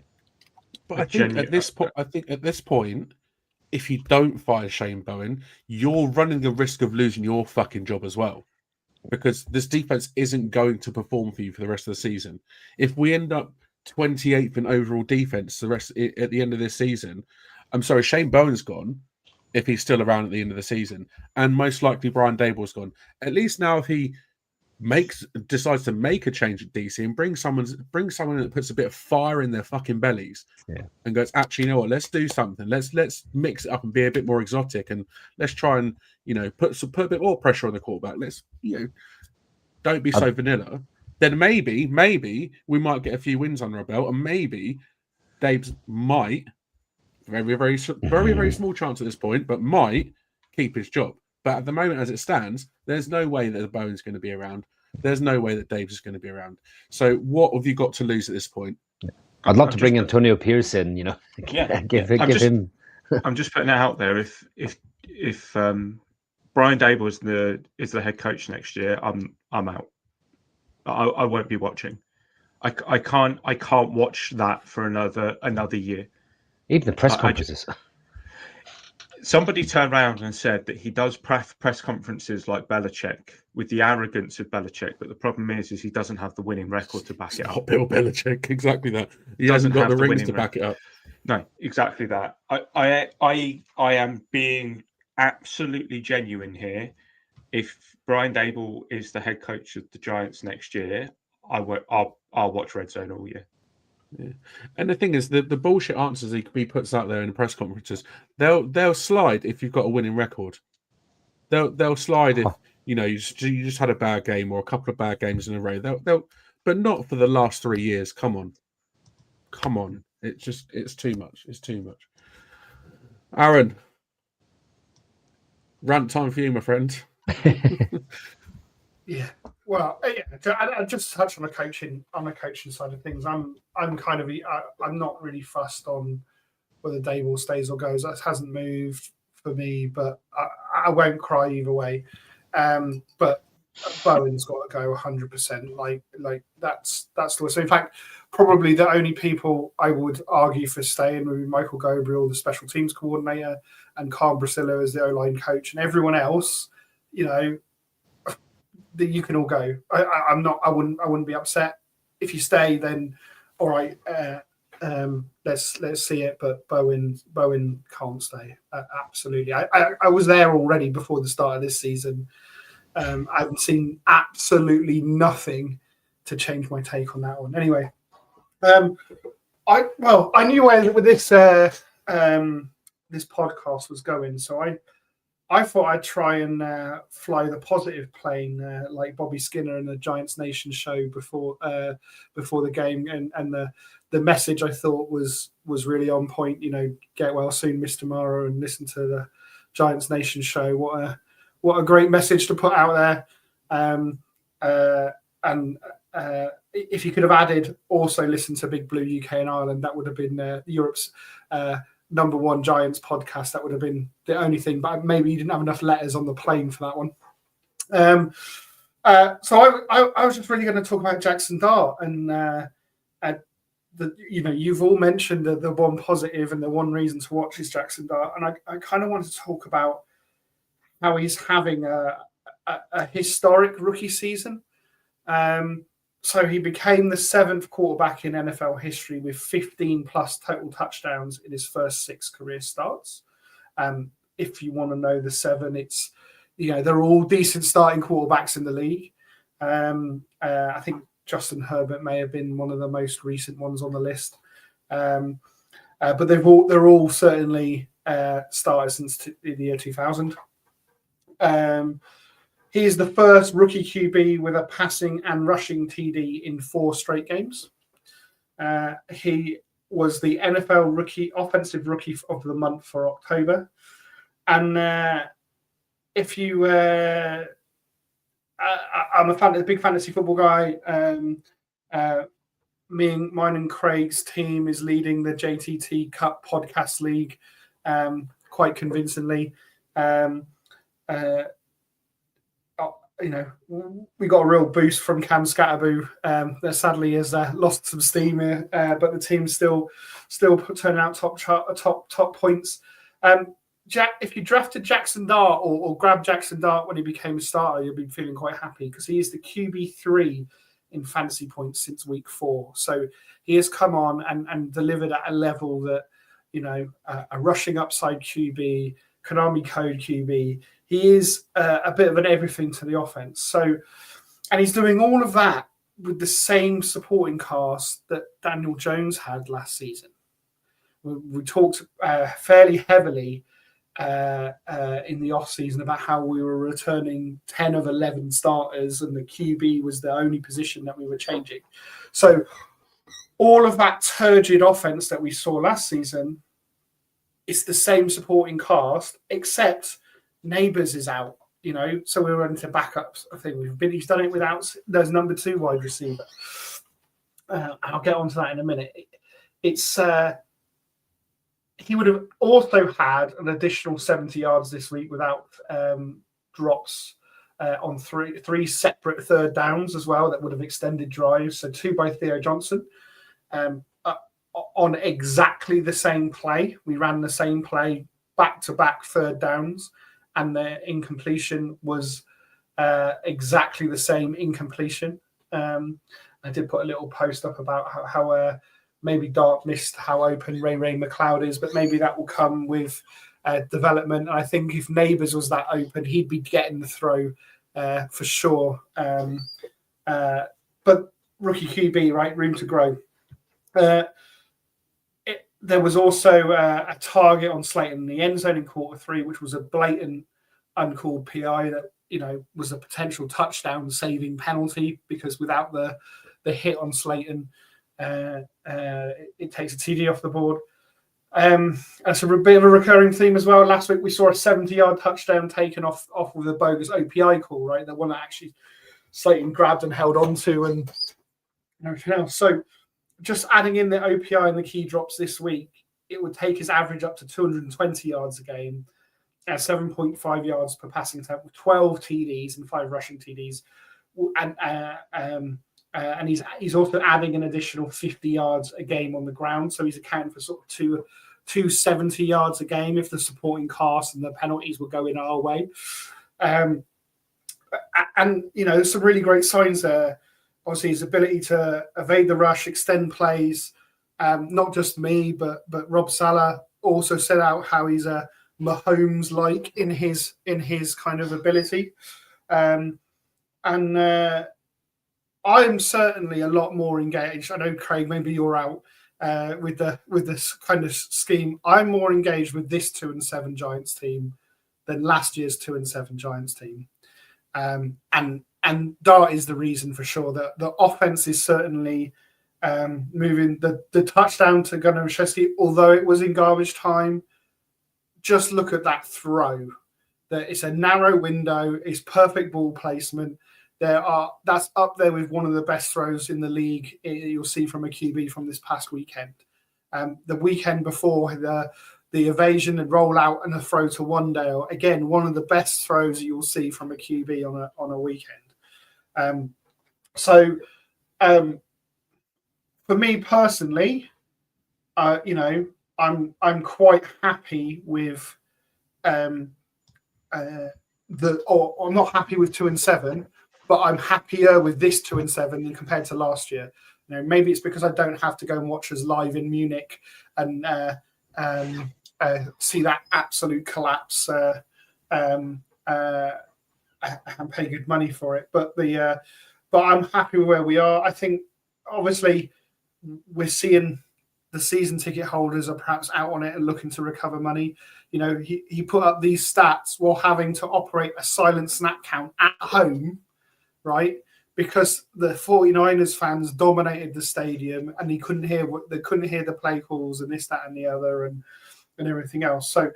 But I think at this point, if you don't fire Shane Bowen, you're running the risk of losing your fucking job as well, because this defense isn't going to perform for you for the rest of the season. If we end up 28th in overall defense at the end of this season, I'm sorry, Shane Bowen's gone if he's still around at the end of the season, and most likely Brian Dable's gone. At least now, if he decides to make a change at DC and bring someone that puts a bit of fire in their fucking bellies, and goes, actually, you know what? Let's do something. Let's mix it up and be a bit more exotic, and let's try and put a bit more pressure on the quarterback. Let's don't be so vanilla. Then maybe we might get a few wins under our belt, and maybe Dave's might, very, very, very, very small chance at this point, but might keep his job. But at the moment, as it stands, there's no way that the Bowen's going to be around. There's no way that Dave's is going to be around. So what have you got to lose at this point? I'd love to bring Antonio Pierce in, give him. I'm just putting it out there. If Brian Dable is the head coach next year, I'm out. I won't be watching. I can't watch that for another year. Even the press conferences. Somebody turned around and said that he does press conferences like Belichick with the arrogance of Belichick, but the problem is he doesn't have the winning record to back it up. Bill Belichick, exactly that. He hasn't got the rings to back it up. No, exactly that. I am being absolutely genuine here. If Brian Dable is the head coach of the Giants next year, I'll watch Red Zone all year. Yeah. And the thing is, the bullshit answers he puts out there in the press conferences, they'll slide if you've got a winning record. They'll slide if you just had a bad game or a couple of bad games in a row. They'll but not for the last 3 years. Come on. It's too much. It's too much. Aaron, rant time for you, my friend. Yeah. Well, I just touch on the coaching side of things. I'm not really fussed on whether Dable stays or goes. That hasn't moved for me, but I won't cry either way. But Bowen's got to go 100%. Like that's the way. So in fact, probably the only people I would argue for staying would be Michael Gabriel, the special teams coordinator, and Carl Brasilla as the O-line coach, and everyone else. That you can all go. I wouldn't be upset if you stay. Then, all right, let's see it. But Bowen can't stay. Absolutely. I was there already before the start of this season. I haven't seen absolutely nothing to change my take on that one. Anyway, I knew where this this podcast was going, so I thought I'd try and fly the positive plane like Bobby Skinner in the Giants Nation show before the game, and the message I thought was really on point. Get well soon, Mr. Mara, and listen to the Giants Nation show. What a great message to put out there. And if you could have added also listen to Big Blue UK and Ireland, that would have been Europe's number one Giants podcast. That would have been the only thing, but maybe you didn't have enough letters on the plane for that one. So I was just really going to talk about Jackson Dart and you've all mentioned the one positive and the one reason to watch is Jackson Dart, and I kind of want to talk about how he's having a historic rookie season. So he became the 7th quarterback in NFL history with 15 plus total touchdowns in his first 6 career starts. If you want to know the 7, it's, they're all decent starting quarterbacks in the league. I think Justin Herbert may have been one of the most recent ones on the list. But they're all certainly starters since the year 2000. He is the first rookie QB with a passing and rushing TD in 4 straight games. He was the NFL offensive rookie of the month for October. And if you, I'm a big fantasy football guy. Mine and Craig's team is leading the JTT Cup podcast league quite convincingly. We got a real boost from Cam Scatterboo. That sadly has lost some steam here, but the team's still turning out top points. Jack, if you drafted Jackson Dart or grabbed Jackson Dart when he became a starter, you'll be feeling quite happy because he is the QB3 in fantasy points since week 4. So he has come on and delivered at a level that, a rushing upside QB, Konami code QB. He is a bit of an everything to the offense. So, and he's doing all of that with the same supporting cast that Daniel Jones had last season. We talked fairly heavily in the offseason about how we were returning 10 of 11 starters and the QB was the only position that we were changing. So all of that turgid offense that we saw last season, it's the same supporting cast, except Neighbors is out, so we're running to backups. I think he's done it without there's number 2 wide receiver. I'll get onto that in a minute. It's he would have also had an additional 70 yards this week without drops on three separate third downs as well that would have extended drives. So 2 by Theo Johnson on exactly the same play. We ran the same play back-to-back third downs, and the incompletion was exactly the same incompletion. I did put a little post up about how maybe Dart missed how open Ray McLeod is, but maybe that will come with development. I think if Neighbors was that open, he'd be getting the throw for sure. But rookie QB, right? Room to grow. There was also a target on Slayton in the end zone in quarter 3, which was a blatant uncalled PI that was a potential touchdown saving penalty because without the hit on Slayton, it takes a TD off the board. That's a bit of a recurring theme as well. Last week we saw a 70-yard touchdown taken off with a bogus OPI call, right? The one that actually Slayton grabbed and held on to and everything else. So just adding in the OPI and the key drops this week, it would take his average up to 220 yards a game at 7.5 yards per passing attempt with 12 TDs and 5 rushing TDs. And he's also adding an additional 50 yards a game on the ground. So he's accounting for sort of 270 yards a game if the supporting cast and the penalties will go in our way. And there's some really great signs there. Obviously, his ability to evade the rush, extend plays. Not just me, but Rob Saleh also set out how he's a Mahomes-like in his kind of ability. I'm certainly a lot more engaged. I know, Craig, maybe you're out with this kind of scheme. I'm more engaged with this 2-7 Giants team than last year's 2-7 Giants team. And Dart is the reason for sure. The offense is certainly moving. The touchdown to Gunnar Olszewski, although it was in garbage time, just look at that throw. That it's a narrow window. It's perfect ball placement. That's up there with one of the best throws in the league you'll see from a QB from this past weekend. The weekend before, the evasion and rollout and a throw to Wandale, again, one of the best throws you'll see from a QB on a weekend. for me personally, you know, I'm quite happy with I'm not happy with 2-7, but I'm happier with this 2-7 than compared to last year. You know, maybe it's because I don't have to go and watch us live in Munich and see that absolute collapse and pay good money for it. But I'm happy with where we are. I think obviously we're seeing the season ticket holders are perhaps out on it and looking to recover money. You know, he put up these stats while having to operate a silent snap count at home, right? Because the 49ers fans dominated the stadium and they couldn't hear the play calls and this, that, and the other and everything else. So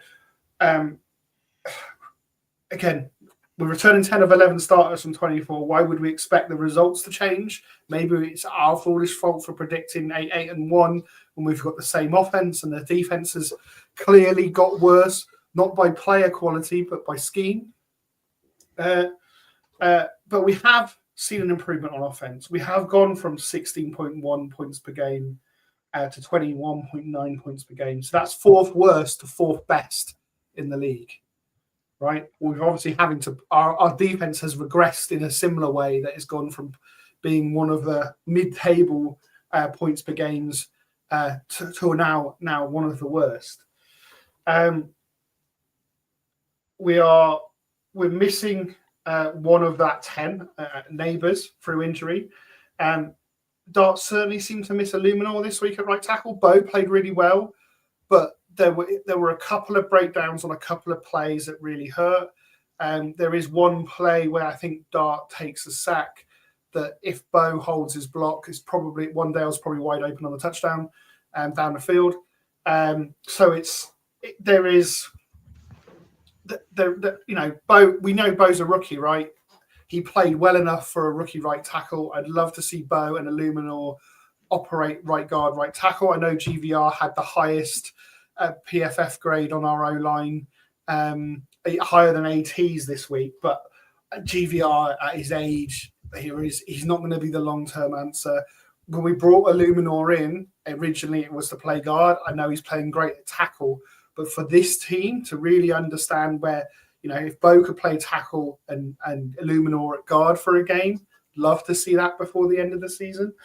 again, we're returning 10 of 11 starters from 24. Why would we expect the results to change? Maybe it's our foolish fault for predicting 8-1 when we've got the same offense and the defense has clearly got worse, not by player quality, but by scheme. But we have seen an improvement on offense. We have gone from 16.1 points per game to 21.9 points per game. So that's fourth worst to fourth best in the league. Right, we're obviously having to. Our defense has regressed in a similar way. That has gone from being one of the mid-table points per games to now one of the worst. We're missing one of that 10 neighbours through injury. Dart certainly seemed to miss Illuminor this week at right tackle. Bo played really well, but there were a couple of breakdowns on a couple of plays that really hurt. There is one play where I think Dart takes a sack that if Bo holds his block, is probably Wandale's probably wide open on the touchdown down the field. So you know, Bo. We know Bo's a rookie, right? He played well enough for a rookie right tackle. I'd love to see Bo and Illuminor operate right guard, right tackle. I know GVR had the highest PFF grade on our O-line, higher than AT's this week, but GVR at his age, he's not going to be the long-term answer. When we brought Illuminor in, originally it was to play guard. I know he's playing great at tackle, but for this team to really understand where, you know, if Bo could play tackle and Illuminor at guard for a game, love to see that before the end of the season.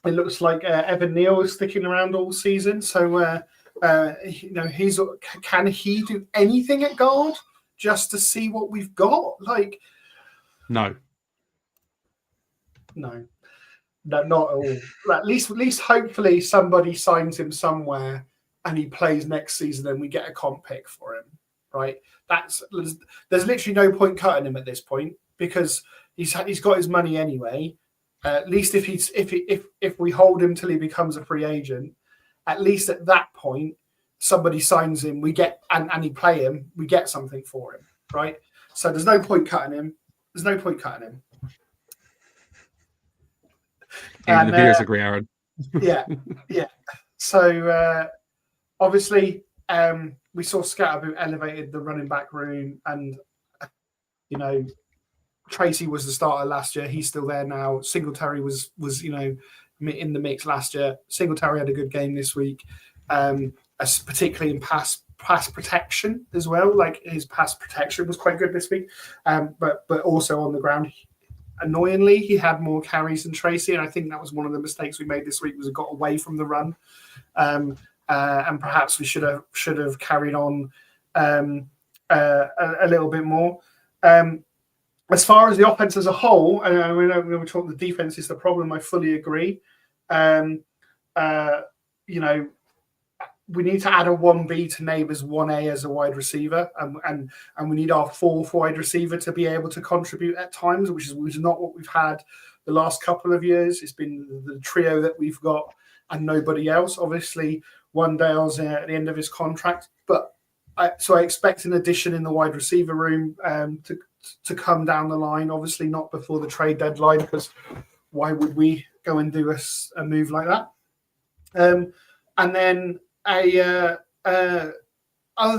It looks like Evan Neal is sticking around all season. So, you know, can he do anything at guard just to see what we've got? Like, No, not at all. At least, hopefully, somebody signs him somewhere and he plays next season, and we get a comp pick for him. Right? There's literally no point cutting him at this point because he's got his money anyway. At least if we hold him till he becomes a free agent, at least at that point, somebody signs him, we get and he play him, we get something for him, right? So there's no point cutting him. Even the peers agree, Aaron. Yeah. So obviously, we saw Scatterboot elevated the running back room, and you know, Tracy was the starter last year. He's still there now. Singletary was you know, in the mix last year. Singletary had a good game this week, particularly in pass protection as well. Like his pass protection was quite good this week, but also on the ground. Annoyingly, he had more carries than Tracy, and I think that was one of the mistakes we made this week. Was it got away from the run, and perhaps we should have carried on a little bit more. As far as the offense as a whole, and we talk the defense is the problem. I fully agree. You know, we need to add a 1B to Neighbours 1A as a wide receiver, and we need our fourth wide receiver to be able to contribute at times, which is not what we've had the last couple of years. It's been the trio that we've got and nobody else. Obviously, Wandale's at the end of his contract, but I expect an addition in the wide receiver room to come down the line. Obviously, not before the trade deadline, because why would we go and do a move like that? And then other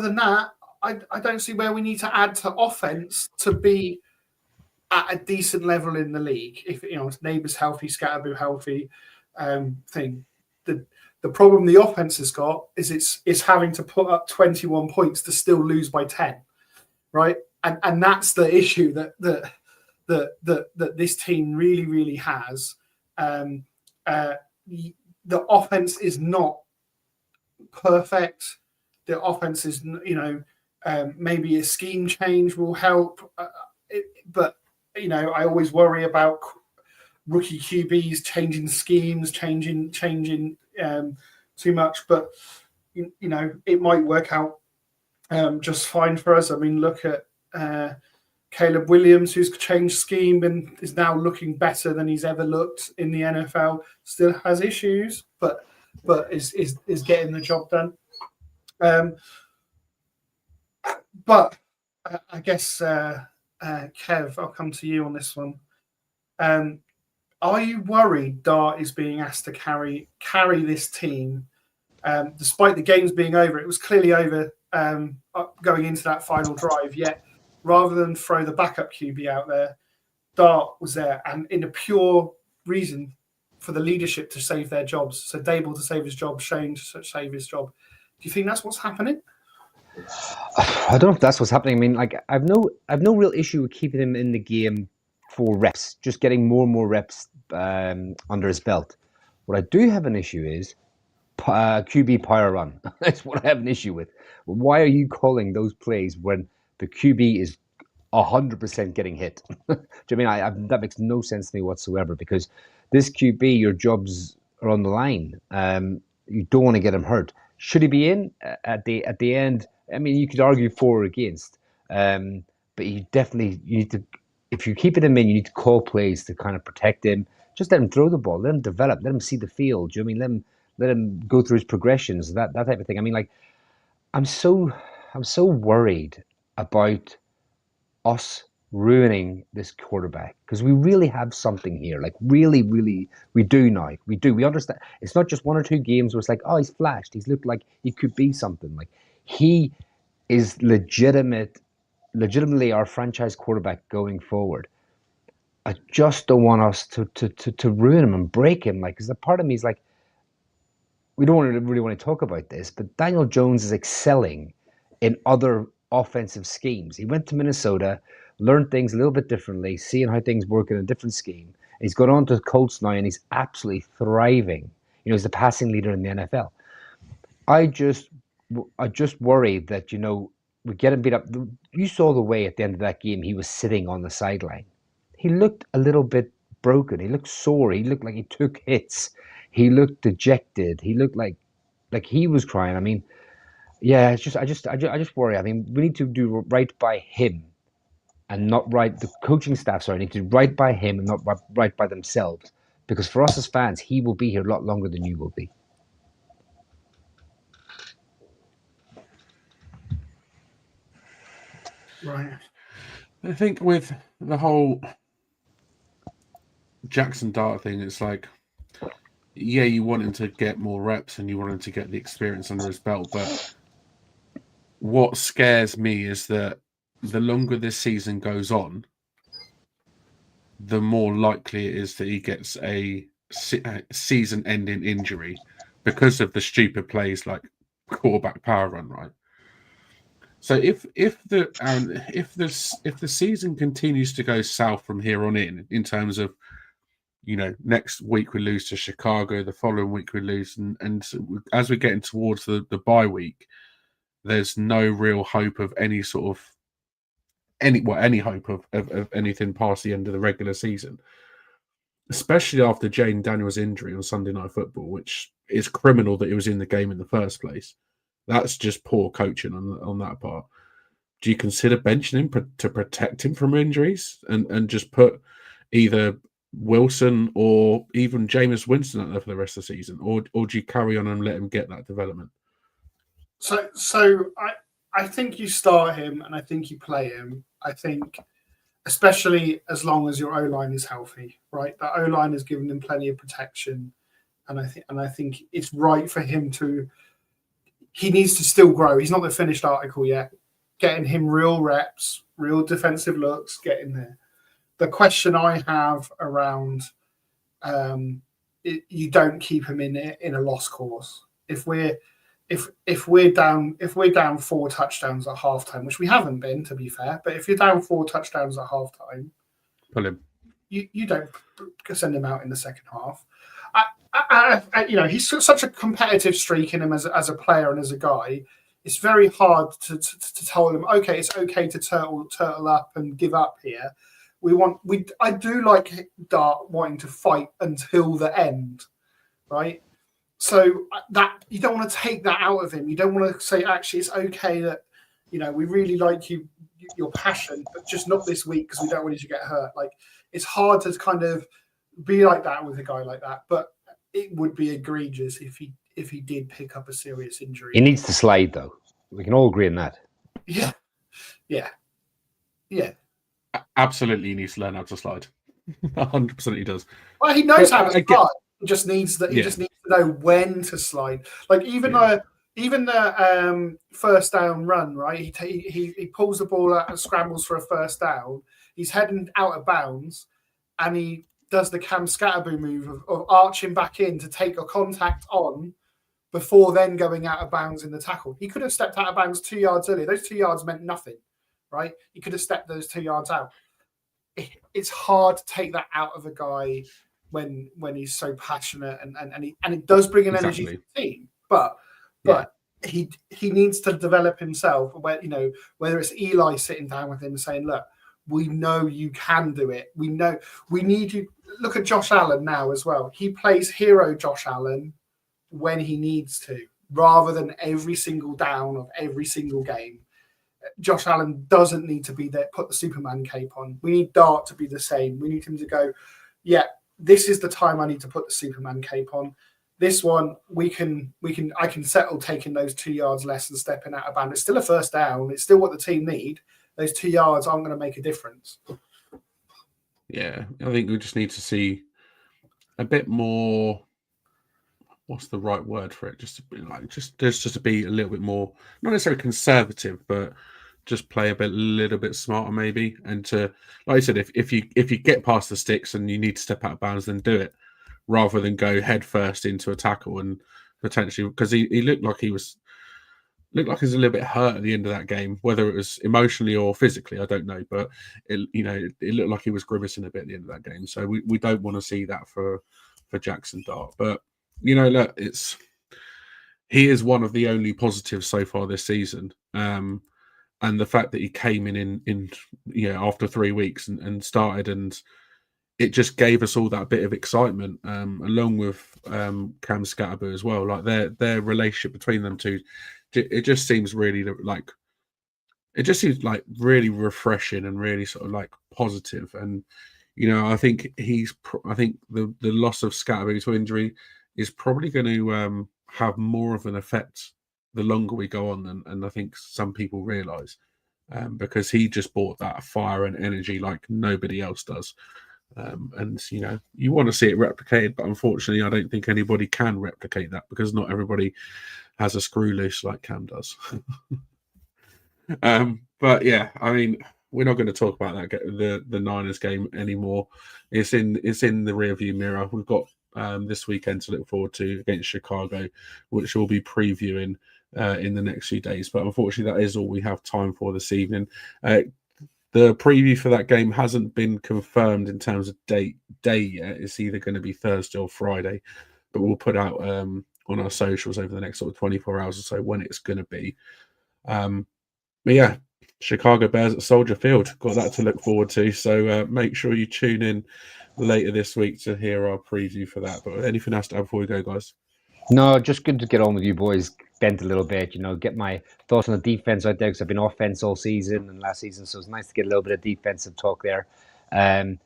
than that, I don't see where we need to add to offense to be at a decent level in the league. If Neighbours healthy, Scatterboo healthy, thing. The problem the offense has got is it's having to put up 21 points to still lose by 10, right? And that's the issue that this team really has. The offense is not perfect. The offense is, maybe a scheme change will help, but I always worry about rookie QBs changing schemes, changing too much. But it might work out just fine for us. I mean, look at Caleb Williams, who's changed scheme and is now looking better than he's ever looked in the NFL. Still has issues, but is getting the job done. But I guess, Kev, I'll come to you on this one. Are you worried Dart is being asked to carry this team, despite the games being over? It was clearly over going into that final drive. Yet, rather than throw the backup QB out there, Dart was there, and in a pure reason for the leadership to save their jobs. So Dable to save his job, Shane to save his job. Do you think that's what's happening? I don't know if that's what's happening. I mean, like I've no real issue with keeping him in the game for reps, just getting more and more reps under his belt. What I do have an issue is QB power run. That's what I have an issue with. Why are you calling those plays when the QB is 100% getting hit? Do you mean that makes no sense to me whatsoever? Because this QB, your jobs are on the line. You don't want to get him hurt. Should he be in at the end? I mean, you could argue for or against, but you need to. If you're keeping him in, you need to call plays to kind of protect him. Just let him throw the ball, let him develop, let him see the field. Do you know what I mean? Let him go through his progressions, that type of thing. I mean, like, I'm so worried about us ruining this quarterback, because we really have something here. Like, really, we do now. We understand. It's not just one or two games where it's like, oh, he's flashed. He's looked like he could be something. Like, he is legitimately our franchise quarterback going forward. I just don't want us to ruin him and break him. Like, because a part of me is like, we don't really want to talk about this, but Daniel Jones is excelling in other offensive schemes. He went to Minnesota, learned things a little bit differently, seeing how things work in a different scheme. He's gone on to the Colts now, and he's absolutely thriving. He's the passing leader in the NFL. I just worry that, we get him beat up. You saw the way at the end of that game he was sitting on the sideline. He looked a little bit broken. He looked sore. He looked like he took hits. He looked dejected. He looked like he was crying. I mean, yeah, I just worry. I mean, we need to do right by him and not right. The coaching staff, need to do right by him and not right by themselves. Because for us as fans, he will be here a lot longer than you will be. Right. I think with the whole Jackson Dart thing, it's like, yeah, you want him to get more reps and you want him to get the experience under his belt. But what scares me is that the longer this season goes on, the more likely it is that he gets a season-ending injury because of the stupid plays like quarterback power run, right? So if the season continues to go south from here on in terms of, next week we lose to Chicago, the following week we lose, and as we're getting towards the bye week, there's no real hope of any sort of any hope of anything past the end of the regular season, especially after Jane Daniels' injury on Sunday Night Football, which is criminal that he was in the game in the first place. That's just poor coaching on that part. Do you consider benching him to protect him from injuries and just put either Wilson or even Jameis Winston out there for the rest of the season, or do you carry on and let him get that development? So I think you start him and I think you play him. I think, especially as long as your O-line is healthy, right? The O-line has given him plenty of protection, and I think it's right for him to. He needs to still grow. He's not the finished article yet. Getting him real reps, real defensive looks, getting there. the question I have around you don't keep him in a lost cause. If we're down 4 touchdowns at halftime, which we haven't been, to be fair, but if you're down 4 touchdowns at halftime, Pull him. You don't send him out in the second half. He's such a competitive streak in him as a player and as a guy. It's very hard to tell him, okay, it's okay to turtle up and give up here. I do like Dart wanting to fight until the end, right? So that you don't want to take that out of him. You don't want to say, actually, it's okay that, we really like your passion, but just not this week because we don't want you to get hurt. Like, it's hard to kind of be like that with a guy like that, but it would be egregious if he did pick up a serious injury. He needs to slide, though. We can all agree on that. Yeah. Absolutely, he needs to learn how to slide. 100% he does. Well, he knows how to slide. He just needs to know when to slide. Like even the first down run, right? He pulls the ball out and scrambles for a first down. He's heading out of bounds, and he does the Cam Scatterbo move of arching back in to take a contact on before then going out of bounds in the tackle. He could have stepped out of bounds 2 yards earlier. Those 2 yards meant nothing, right? He could have stepped those 2 yards out. It's hard to take that out of a guy when he's so passionate and it does bring an energy to the team. But he needs to develop himself. Whether it's Eli sitting down with him and saying, "Look, we know you can do it. We know we need you." Look at Josh Allen now as well. He plays hero Josh Allen when he needs to, rather than every single down of every single game. Josh Allen doesn't need to be there, put the Superman cape on. We need Dart to be the same. We need him to go, yeah, this is the time I need to put the Superman cape on. This one, I can settle taking those 2 yards less and stepping out of bounds. It's still a first down. It's still what the team need. Those 2 yards aren't going to make a difference. Yeah, I think we just need to see a bit more. What's the right word for it? Just to be a little bit more, not necessarily conservative, but just play a little bit smarter, maybe. And to, like I said, if you get past the sticks and you need to step out of bounds, then do it, rather than go head first into a tackle and potentially, because he looked like he was a little bit hurt at the end of that game, whether it was emotionally or physically, I don't know, but it looked like he was grimacing a bit at the end of that game. So we don't want to see that for Jackson Dart, but. Look, he is one of the only positives so far this season, and the fact that he came in after 3 weeks and started, and it just gave us all that bit of excitement, along with Cam Scatterbo as well. Like their relationship between them two, it just seems really like really refreshing and really sort of like positive. And I think the loss of Scatterbo to injury is probably going to have more of an effect the longer we go on than I think some people realise, because he just brought that fire and energy like nobody else does. And you want to see it replicated, but unfortunately I don't think anybody can replicate that, because not everybody has a screw loose like Cam does. But yeah, I mean, we're not going to talk about that the Niners game anymore. It's in the rearview mirror. We've got this weekend to look forward to against Chicago, which we'll be previewing in the next few days. But unfortunately, that is all we have time for this evening. The preview for that game hasn't been confirmed in terms of day yet. It's either going to be Thursday or Friday, but we'll put out on our socials over the next sort of 24 hours or so when it's going to be. But yeah, Chicago Bears at Soldier Field. Got that to look forward to. So make sure you tune in later this week to hear our preview for that. But anything else to add before we go, guys? No, just good to get on with you boys, bent a little bit, get my thoughts on the defense out there, because I've been offense all season and last season, so it's nice to get a little bit of defensive talk there. Roll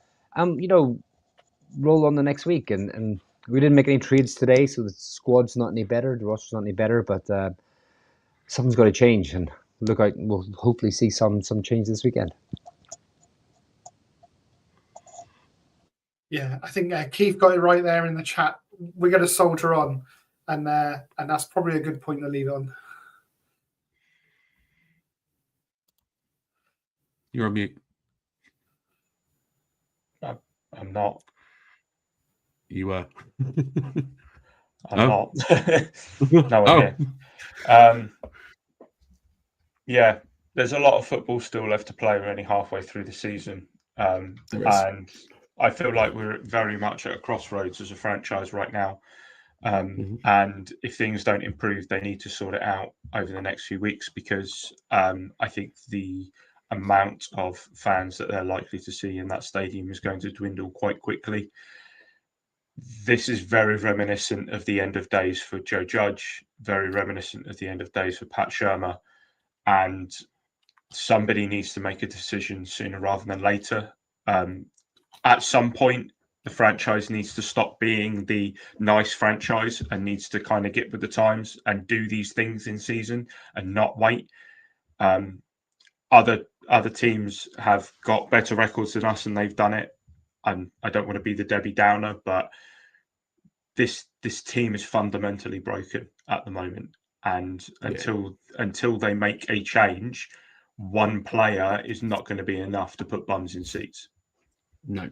on the next week. And we didn't make any trades today, so the squad's not any better, the roster's not any better, but something's got to change, and we'll hopefully see some change this weekend. Yeah, I think Keith got it right there in the chat. We're going to soldier on, and that's probably a good point to leave on. You're on mute. I'm not. You were. I'm Oh. not. No one here. Yeah, there's a lot of football still left to play. We're only halfway through the season. There is. And I feel like we're very much at a crossroads as a franchise right now. And if things don't improve, they need to sort it out over the next few weeks, because I think the amount of fans that they're likely to see in that stadium is going to dwindle quite quickly. This is very reminiscent of the end of days for Joe Judge, very reminiscent of the end of days for Pat Shermer, and somebody needs to make a decision sooner rather than later. At some point, the franchise needs to stop being the nice franchise and needs to kind of get with the times and do these things in season and not wait. Other teams have got better records than us and they've done it. And I don't want to be the Debbie Downer, but this team is fundamentally broken at the moment. And until they make a change, one player is not going to be enough to put bums in seats. No,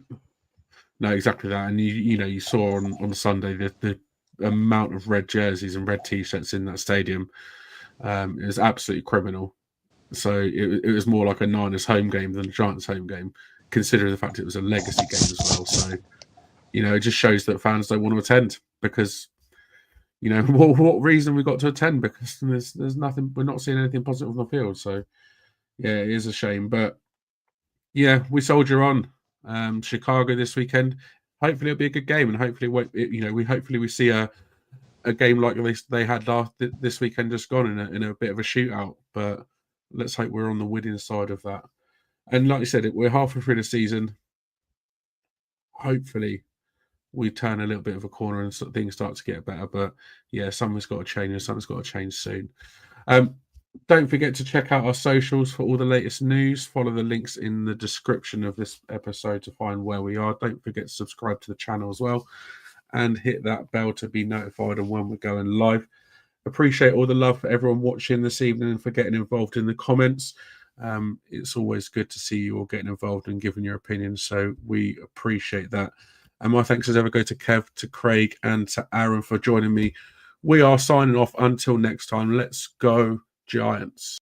exactly that. And you saw on Sunday the amount of red jerseys and red t-shirts in that stadium is absolutely criminal. So it was more like a Niners home game than a Giants home game, considering the fact it was a legacy game as well. So it just shows that fans don't want to attend because what reason we got to attend, because there's nothing, we're not seeing anything positive on the field. So yeah, it is a shame, but yeah, we soldier on. Chicago this weekend. Hopefully it'll be a good game, and hopefully we see a game like they had this weekend just gone in a bit of a shootout. But let's hope we're on the winning side of that. And like you said, we're halfway through the season. Hopefully we turn a little bit of a corner and things start to get better. But yeah, something's got to change, and something's got to change soon. Don't forget to check out our socials for all the latest news. Follow the links in the description of this episode to find where we are. Don't forget to subscribe to the channel as well and hit that bell to be notified of when we're going live. Appreciate all the love for everyone watching this evening and for getting involved in the comments. It's always good to see you all getting involved and giving your opinions, so we appreciate that. And my thanks as ever go to Kev, to Craig, and to Aaron for joining me. We are signing off until next time. Let's go Giants.